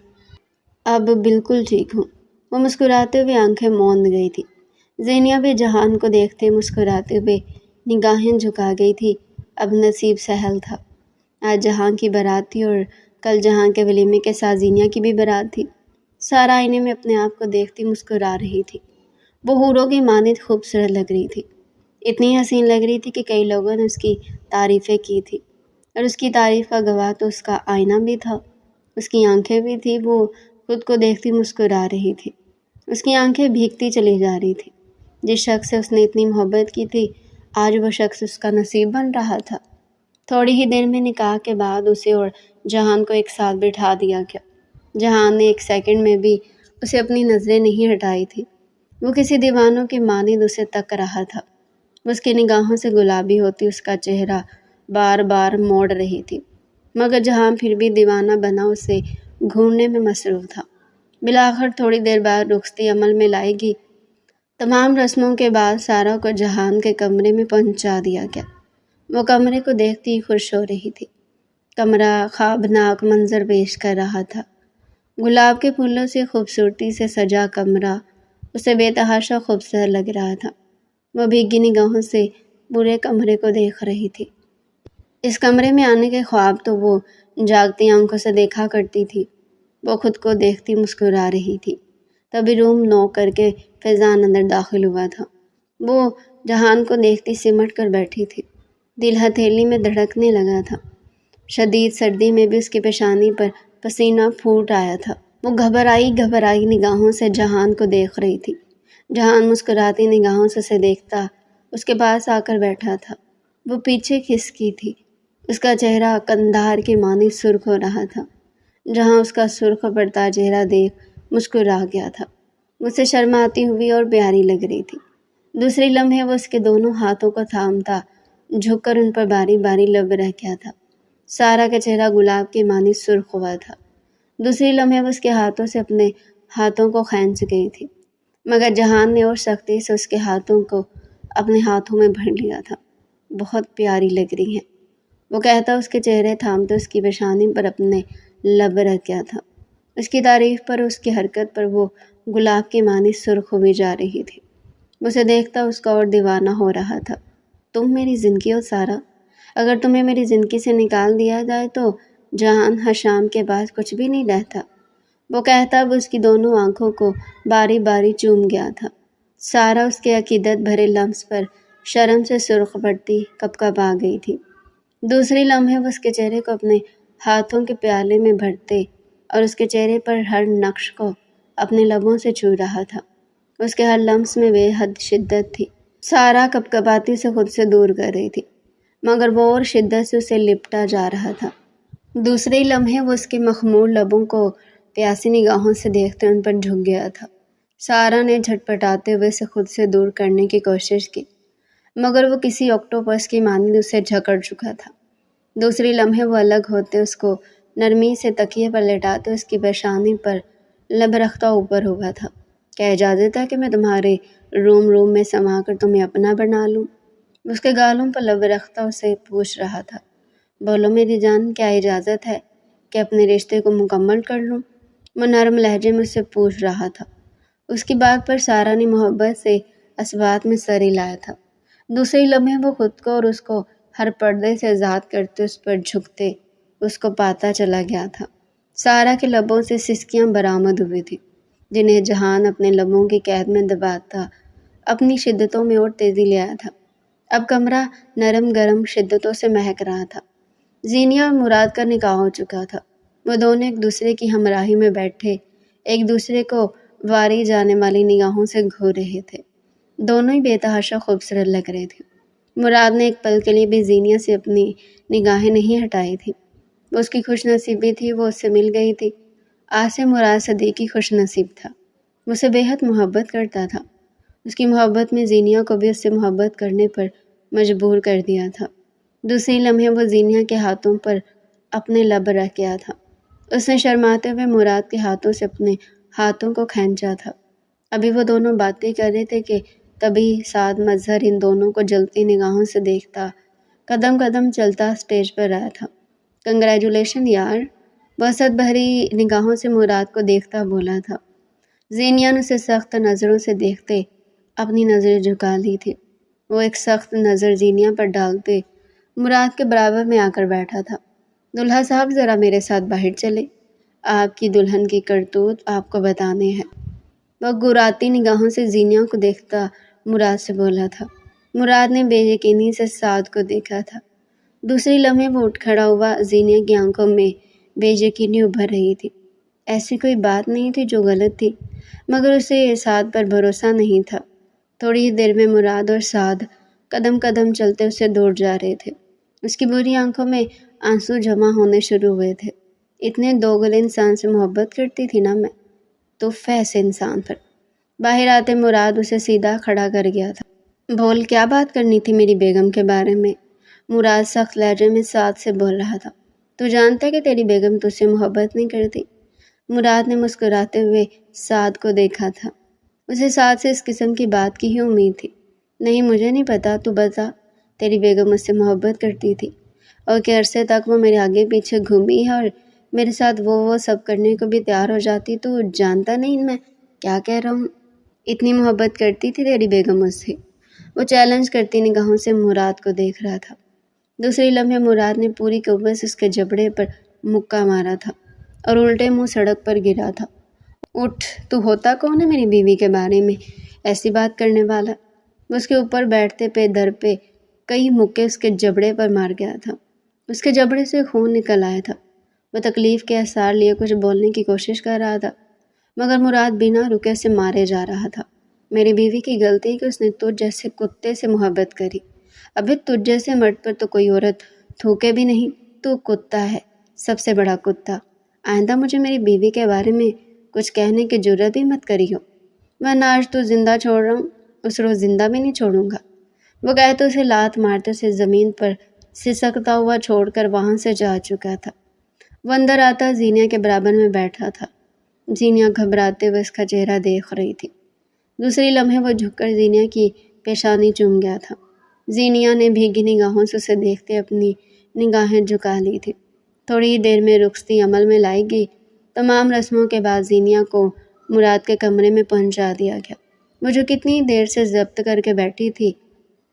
اب بالکل ٹھیک ہوں، وہ مسکراتے ہوئے آنکھیں موند گئی تھی۔ زینیا بھی جہان کو دیکھتے مسکراتے ہوئے نگاہیں جھکا گئی تھی۔ اب نصیب سہل تھا۔ آج جہاں کی بارات تھی اور کل جہاں کے ولیمے کے ساتھ زینیا کی بھی بارات تھی۔ سارا آئینے میں اپنے آپ کو دیکھتی مسکرا رہی تھی۔ وہ حوروں کی مانند خوبصورت لگ رہی تھی، اتنی حسین لگ رہی تھی کہ کئی لوگوں نے اس کی تعریفیں کی تھی، اور اس کی تعریف کا گواہ تو اس کا آئینہ بھی تھا، اس کی آنکھیں بھی تھی۔ وہ خود کو دیکھتی مسکرا رہی تھی۔ اس کی آنکھیں بھیگتی چلی جا رہی تھی۔ جس شخص سے اس نے اتنی محبت کی تھی، آج وہ شخص اس کا نصیب بن رہا تھا۔ تھوڑی ہی دیر میں نکاح کے بعد اسے اور جہان کو ایک ساتھ بٹھا دیا گیا۔ جہان نے ایک سیکنڈ میں بھی اسے اپنی نظریں نہیں ہٹائی تھی۔ وہ کسی دیوانوں کی مانند اسے تک رہا تھا۔ اس کی نگاہوں سے گلابی ہوتی اس کا چہرہ بار بار موڑ رہی تھی۔ مگر جہاں پھر بھی دیوانہ بنا اسے گھورنے میں مصروف تھا۔ بالآخر تھوڑی دیر بعد رخصتی عمل میں لائے گی۔ تمام رسموں کے بعد سارا کو جہان کے کمرے میں پہنچا دیا گیا۔ وہ کمرے کو دیکھتی ہی خوش ہو رہی تھی۔ کمرہ خوابناک منظر پیش کر رہا تھا۔ گلاب کے پھولوں سے خوبصورتی سے سجا کمرہ اسے بے تحاشا خوبصورت لگ رہا تھا۔ وہ بھیگی نگاہوں سے پورے کمرے کو دیکھ رہی تھی۔ اس کمرے میں آنے کے خواب تو وہ جاگتی آنکھوں سے دیکھا کرتی تھی۔ وہ خود کو دیکھتی مسکرا رہی تھی۔ تبھی روم نوک کر کے فیضان اندر داخل ہوا تھا۔ وہ جہان کو دیکھتی سمٹ کر بیٹھی تھی۔ دل ہتھیلی میں دھڑکنے لگا تھا۔ شدید سردی میں بھی اس کی پیشانی پر پسینہ پھوٹ آیا تھا۔ وہ گھبرائی نگاہوں سے جہان کو دیکھ رہی تھی۔ جہان مسکراتی نگاہوں سے اسے دیکھتا اس کے پاس آ کر بیٹھا تھا۔ وہ پیچھے کھسکی تھی۔ اس کا چہرہ قندھار کے مانند سرخ ہو رہا تھا۔ جہاں اس کا سرخ پڑتا چہرہ دیکھ مسکرا گیا تھا۔ اسے شرماتی ہوئی اور پیاری لگ رہی تھی۔ دوسری لمحے وہ اس کے دونوں ہاتھوں کو تھامتا جھک کر ان پر باری باری لب رہ گیا تھا۔ سارا کا چہرہ گلاب کے مانند سرخ ہوا تھا۔ دوسری لمحے وہ اس کے ہاتھوں سے اپنے ہاتھوں کو کھینچ گئی تھی، مگر جہان نے اور سختی سے اس کے ہاتھوں کو اپنے ہاتھوں میں بھر لیا تھا۔ بہت پیاری لگ رہی ہیں، وہ کہتا اس کے چہرے تھامتے اس کی پیشانی پر اپنے لب رکھ گیا تھا۔ اس کی تعریف پر اس کی حرکت پر وہ گلاب کی مانند سرخ ہوئی جا رہی تھی۔ اسے دیکھتا اس کا اور دیوانہ ہو رہا تھا۔ تم میری زندگی ہو سارا، اگر تمہیں میری زندگی سے نکال دیا جائے تو جہان حشام کے پاس کچھ بھی نہیں رہتا، وہ کہتا اب اس کی دونوں آنکھوں کو باری باری چوم گیا تھا۔ سارا اس کے عقیدت بھرے لفظ پر شرم سے سرخ پڑتی کپ کپ آ گئی تھی۔ دوسری لمحے وہ اس کے چہرے کو اپنے ہاتھوں کے پیالے میں بھرتے اور اس کے چہرے پر ہر نقش کو اپنے لبوں سے چھو رہا تھا۔ اس کے ہر لمس میں بے حد شدت تھی۔ سارا کپ کپاتی سے خود سے دور کر رہی تھی، مگر وہ اور شدت سے اسے لپٹا جا رہا تھا۔ دوسرے لمحے وہ اس کے مخمور لبوں کو پیاسی نگاہوں سے دیکھتے ان پر جھک گیا تھا۔ سارا نے جھٹپٹاتے ہوئے اسے خود سے دور کرنے کی کوشش کی، مگر وہ کسی آکٹوپس کی مانند اسے جکڑ چکا تھا۔ دوسری لمحے وہ الگ ہوتے اس کو نرمی سے تکیے پر لٹاتے اس کی پیشانی پر لب رکھتا اوپر ہوا تھا۔ کیا اجازت ہے کہ میں تمہارے روم میں سما کر تمہیں اپنا بنا لوں؟ اس کے گالوں پر لب رکھتا اسے پوچھ رہا تھا۔ بولو میری جان، کیا اجازت ہے کہ اپنے رشتے کو مکمل کر لوں؟ وہ نرم لہجے میں اسے پوچھ رہا تھا۔ اس کی بات پر سارا نے محبت سے اسبات میں سر ہلایا تھا۔ دوسری لمحے وہ خود کو اور اس کو ہر پردے سے آزاد کرتے اس پر جھکتے اس کو پاتا چلا گیا تھا۔ سارا کے لبوں سے سسکیاں برآمد ہوئی تھی، جنہیں جہان اپنے لبوں کی قید میں دباتا اپنی شدتوں میں اور تیزی لے آیا تھا۔ اب کمرہ نرم گرم شدتوں سے مہک رہا تھا۔ زینیہ اور مراد کا نکاح ہو چکا تھا۔ وہ دونوں ایک دوسرے کی ہمراہی میں بیٹھے ایک دوسرے کو واری جانے والی نگاہوں سے گھور رہے تھے۔ دونوں ہی بے تحاشا خوبصورت لگ رہے تھے۔ مراد نے ایک پل کے لیے بھی زینیہ سے اپنی نگاہیں نہیں ہٹائی تھی۔ وہ اس کی خوش نصیبی تھی، وہ اس سے مل گئی تھی۔ آج سے مراد صدیقی خوش نصیب تھا۔ وہ اسے بے حد محبت کرتا تھا۔ اس کی محبت میں زینیہ کو بھی اس سے محبت کرنے پر مجبور کر دیا تھا۔ دوسری لمحے وہ زینیہ کے ہاتھوں پر اپنے لب رکھ گیا تھا۔ اس نے شرماتے ہوئے مراد کے ہاتھوں سے اپنے ہاتھوں کو کھینچا تھا۔ ابھی وہ دونوں باتیں کر رہے تھے کہ تبھی سعد مظہر ان دونوں کو جلتی نگاہوں سے دیکھتا قدم قدم چلتا اسٹیج پر آیا تھا۔ کنگریچولیشن یار، وہ حسد بھری نگاہوں سے مراد کو دیکھتا بولا تھا۔ زینیہ نے اسے سخت نظروں سے دیکھتے اپنی نظریں جھکا لی تھی۔ وہ ایک سخت نظر زینیہ پر ڈالتے مراد کے برابر میں آ کر بیٹھا تھا۔ دلہا صاحب ذرا میرے ساتھ باہر چلے، آپ کی دلہن کی کرتوت آپ کو بتانے ہیں۔ وہ گراتی نگاہوں سے زینیہ کو دیکھتا مراد سے بولا تھا۔ مراد نے بے یقینی سے سعد کو دیکھا تھا۔ دوسری لمحے وہ اٹھ کھڑا ہوا۔ زینیہ کی آنکھوں میں بے یقینی ابھر رہی تھی۔ ایسی کوئی بات نہیں تھی جو غلط تھی، مگر اسے سعد پر بھروسہ نہیں تھا۔ تھوڑی ہی دیر میں مراد اور سعد قدم قدم چلتے اسے دوڑ جا رہے تھے۔ اس کی بری آنکھوں میں آنسو جمع ہونے شروع ہوئے تھے۔ اتنے دوگلے انسان سے محبت کرتی تھی نا میں، تو ایسے انسان پر۔ باہر آتے مراد اسے سیدھا کھڑا کر گیا تھا۔ بول، کیا بات کرنی تھی میری بیگم کے بارے میں؟ مراد سخت لہجے میں سعد سے بول رہا تھا۔ تو جانتا ہے کہ تیری بیگم تجھ سے محبت نہیں کرتی؟ مراد نے مسکراتے ہوئے سعد کو دیکھا تھا۔ اسے سعد سے اس قسم کی بات کی ہی امید تھی۔ نہیں، مجھے نہیں پتا، تو بتا، تیری بیگم مجھ سے محبت کرتی تھی اور کہ عرصے تک وہ میرے آگے پیچھے گھومی ہے اور میرے ساتھ وہ سب کرنے کو بھی تیار ہو جاتی، تو جانتا نہیں میں کیا کہہ رہا ہوں؟ اتنی محبت کرتی تھی تیری بیگم مجھ سے؟ وہ چیلنج کرتی نگاہوں سے مراد کو دیکھ رہا تھا۔ دوسری لمحے مراد نے پوری قوت سے اس کے جبڑے پر مکہ مارا تھا اور الٹے منہ سڑک پر گرا تھا۔ اٹھ، تو ہوتا کون ہے میری بیوی کے بارے میں ایسی بات کرنے والا؟ وہ اس کے اوپر بیٹھتے پہ در پہ کئی مکے اس کے جبڑے پر مار گیا تھا۔ اس کے جبڑے سے خون نکل آیا تھا۔ وہ تکلیف کے اثار لیے کچھ بولنے کی کوشش کر رہا تھا، مگر مراد بنا رکے سے مارے جا رہا تھا۔ میری بیوی کی غلطی ہے کہ اس نے تجھ جیسے کتے سے محبت کری۔ ابھی تجھ جیسے مرد پر تو کوئی عورت تھوکے بھی نہیں۔ تو کتا ہے، سب سے بڑا کتا۔ آئندہ مجھے میری بیوی کے بارے میں کچھ کہنے کی جرت بھی مت کری ہو، ورنہ آج تو زندہ چھوڑ رہا ہوں، اس روز زندہ بھی نہیں چھوڑوں گا۔ وہ کہتے اسے لات مارتے اسے زمین پر سسکتا ہوا چھوڑ کر وہاں سے جا چکا تھا۔ وہ اندر آتا زینیا کے برابر میں بیٹھا تھا۔ زینیا گھبراتے ہوئے اس کا چہرہ دیکھ رہی تھی۔ دوسری لمحے وہ جھک کر زینیا کی پیشانی چوم گیا تھا۔ زینیا نے بھیگی نگاہوں سے اسے دیکھتے اپنی نگاہیں جھکا لی تھی۔ تھوڑی ہی دیر میں رخصتی عمل میں لائی گئی۔ تمام رسموں کے بعد زینیا کو مراد کے کمرے میں پہنچا دیا گیا۔ وہ جو کتنی دیر سے ضبط کر کے بیٹھی تھی،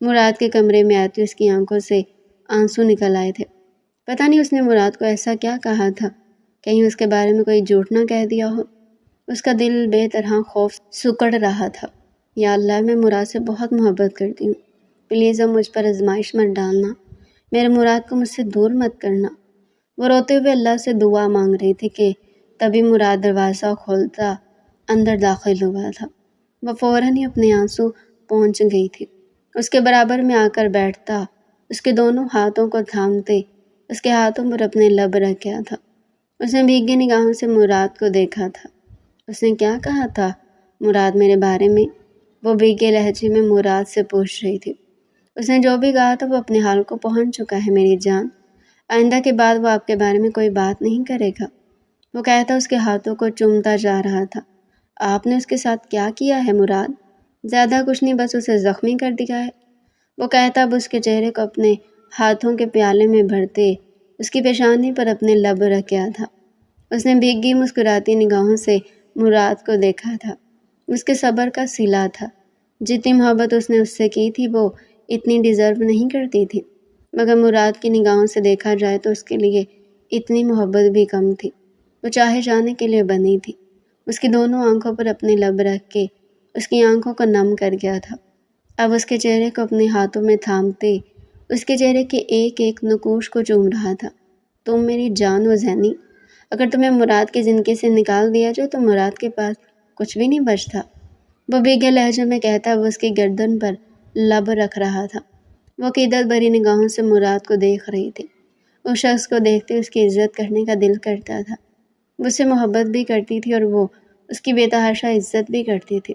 مراد کے کمرے میں آتی اس کی آنکھوں سے آنسو نکل آئے تھے۔ پتہ نہیں اس نے مراد کو ایسا کیا کہا تھا، کہیں اس کے بارے میں کوئی جھوٹ نہ کہہ دیا ہو۔ اس کا دل بے طرح خوف سکڑ رہا تھا۔ یا اللہ، میں مراد سے بہت محبت کرتی ہوں، پلیز اب مجھ پر آزمائش مت ڈالنا، میرے مراد کو مجھ سے دور مت کرنا۔ وہ روتے ہوئے اللہ سے دعا مانگ رہی تھی کہ تبھی مراد دروازہ کھولتا اندر داخل ہوا تھا۔ وہ فوراً ہی اپنے آنسو پہنچ گئی تھی۔ اس کے برابر میں آ کر بیٹھتا، اس کے دونوں ہاتھوں کو تھامتے اس کے ہاتھوں پر اپنے لب رکھا تھا۔ اس نے بھیگی نگاہوں سے مراد کو دیکھا تھا۔ اس نے کیا کہا تھا مراد میرے بارے میں؟ وہ بھیگے لہجے میں مراد سے پوچھ رہی تھی۔ اس نے جو بھی کہا تھا وہ اپنے حال کو پہنچ چکا ہے میری جان۔ آئندہ کے بعد وہ آپ کے بارے میں کوئی بات نہیں کرے گا۔ وہ کہتا اس کے ہاتھوں کو چومتا جا رہا تھا۔ آپ نے اس کے ساتھ کیا کیا ہے مراد؟ زیادہ کچھ نہیں، بس اسے زخمی کر دیا ہے۔ وہ کہتا اب اس کے چہرے کو اپنے ہاتھوں کے پیالے میں بھرتے اس کی پیشانی پر اپنے لب رکھا تھا۔ اس نے بھیگی مسکراتی نگاہوں سے مراد کو دیکھا تھا۔ اس کے صبر کا صلہ تھا۔ جتنی محبت اس نے اس سے کی تھی وہ اتنی ڈیزرو نہیں کرتی تھی، مگر مراد کی نگاہوں سے دیکھا جائے تو اس کے لیے اتنی محبت بھی کم تھی۔ وہ چاہے جانے کے لیے بنی تھی۔ اس کی دونوں آنکھوں پر اپنے لب رکھ کے اس کی آنکھوں کو نم کر گیا تھا۔ اب اس کے چہرے کو اپنے ہاتھوں میں تھامتے اس کے چہرے کے ایک ایک نقوش کو چوم رہا تھا۔ تم میری جان و زینی، اگر تمہیں مراد کی زندگی سے نکال دیا جائے تو مراد کے پاس کچھ بھی نہیں بچتا۔ وہ بھیگے لہجے میں کہتا وہ اس کی گردن پر لب رکھ رہا تھا۔ وہ عقیدت بھری نگاہوں سے مراد کو دیکھ رہی تھی۔ اس شخص کو دیکھتے اس کی عزت کرنے کا دل کرتا تھا۔ وہ اس سے محبت بھی کرتی تھی اور وہ اس کی بے تحاشا عزت بھی کرتی تھی۔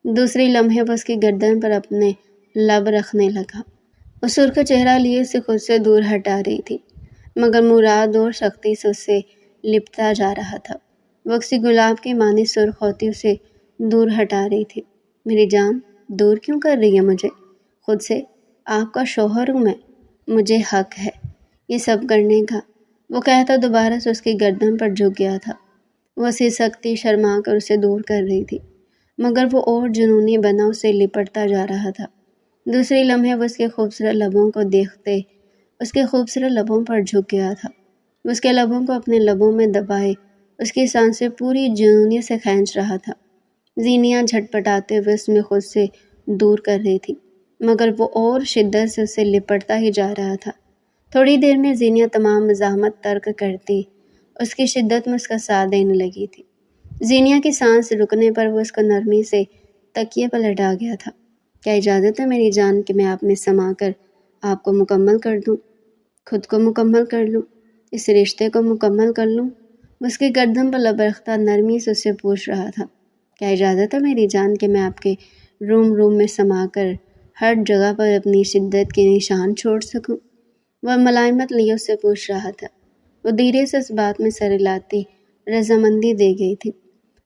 دوسری لمحے وہ اس کی گردن پر اپنے لب رکھنے لگا۔ وہ سرخ چہرہ لیے اسے خود سے دور ہٹا رہی تھی، مگر مراد اور سختی سے اسے لپٹتا جا رہا تھا۔ وہ کسی گلاب کی مانی سرخ ہوتی اسے دور ہٹا رہی تھی۔ میری جان، دور کیوں کر رہی ہے مجھے خود سے؟ آپ کا شوہر ہوں میں، مجھے حق ہے یہ سب کرنے کا۔ وہ کہتا دوبارہ سے اس کی گردن پر جھک گیا تھا۔ وہ سکتی شرما کر اسے دور کر رہی تھی، مگر وہ اور جنونی بنا اسے لپٹتا جا رہا تھا۔ دوسری لمحے وہ اس کے خوبصورت لبوں کو دیکھتے اس کے خوبصورت لبوں پر جھک گیا تھا۔ وہ اس کے لبوں کو اپنے لبوں میں دبائے اس کی سانسیں پوری جنونیت سے کھینچ رہا تھا۔ زینیا جھٹپٹاتے ہوئے اس میں خود سے دور کر رہی تھی، مگر وہ اور شدت سے اسے لپٹتا ہی جا رہا تھا۔ تھوڑی دیر میں زینیا تمام مزاحمت ترک کرتی اس کی شدت میں اس کا ساتھ دینے لگی تھی۔ زینیا کی سانس رکنے پر وہ اس کو نرمی سے تکیے پر لٹا گیا تھا۔ کیا اجازت ہے میری جان کہ میں آپ میں سما کر آپ کو مکمل کر دوں، خود کو مکمل کر لوں، اس رشتے کو مکمل کر لوں؟ وہ اس کی گردن پر لب رکھتا نرمی سے اس سے پوچھ رہا تھا۔ کیا اجازت ہے میری جان کہ میں آپ کے روم میں سما کر ہر جگہ پر اپنی شدت کے نشان چھوڑ سکوں؟ وہ ملائمت لیے اس سے پوچھ رہا تھا۔ وہ دھیرے سے اس بات میں سر ہلاتی رضامندی دے گئی تھی۔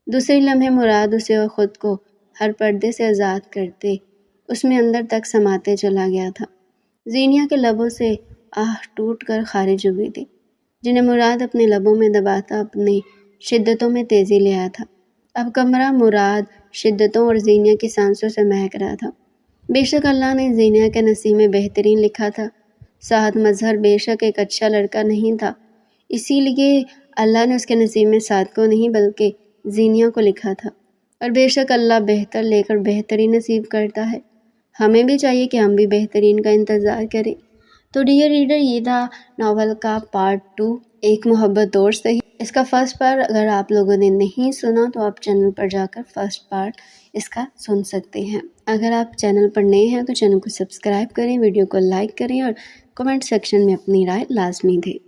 دوسرے لمحے مراد اسے اور خود کو ہر پردے سے آزاد کرتے اس میں اندر تک سماتے چلا گیا تھا۔ زینیا کے لبوں سے آہ ٹوٹ کر خارج ہوئی تھی، جنہیں مراد اپنے لبوں میں دباتا اپنی شدتوں میں تیزی لے آیا تھا۔ اب کمرہ مراد شدتوں اور زینیا کی سانسوں سے مہک رہا تھا۔ بے شک اللہ نے زینیا کے نصیب میں بہترین لکھا تھا۔ سعد مظہر بے شک ایک اچھا لڑکا نہیں تھا، اسی لیے اللہ نے اس کے نصیب میں سعد کو نہیں بلکہ زینیا کو لکھا تھا، اور بے شک اللہ بہتر لے کر بہترین نصیب کرتا ہے۔ ہمیں بھی چاہیے کہ ہم بھی بہترین کا انتظار کریں۔ تو ڈیئر ریڈر، یہ تھا ناول کا پارٹ 2، ایک محبت اور صحیح۔ اس کا فرسٹ پارٹ اگر آپ لوگوں نے نہیں سنا تو آپ چینل پر جا کر فرسٹ پارٹ اس کا سن سکتے ہیں۔ اگر آپ چینل پر نئے ہیں تو چینل کو سبسکرائب کریں، ویڈیو کو لائک کریں اور کمنٹ سیکشن میں اپنی رائے لازمی دیں۔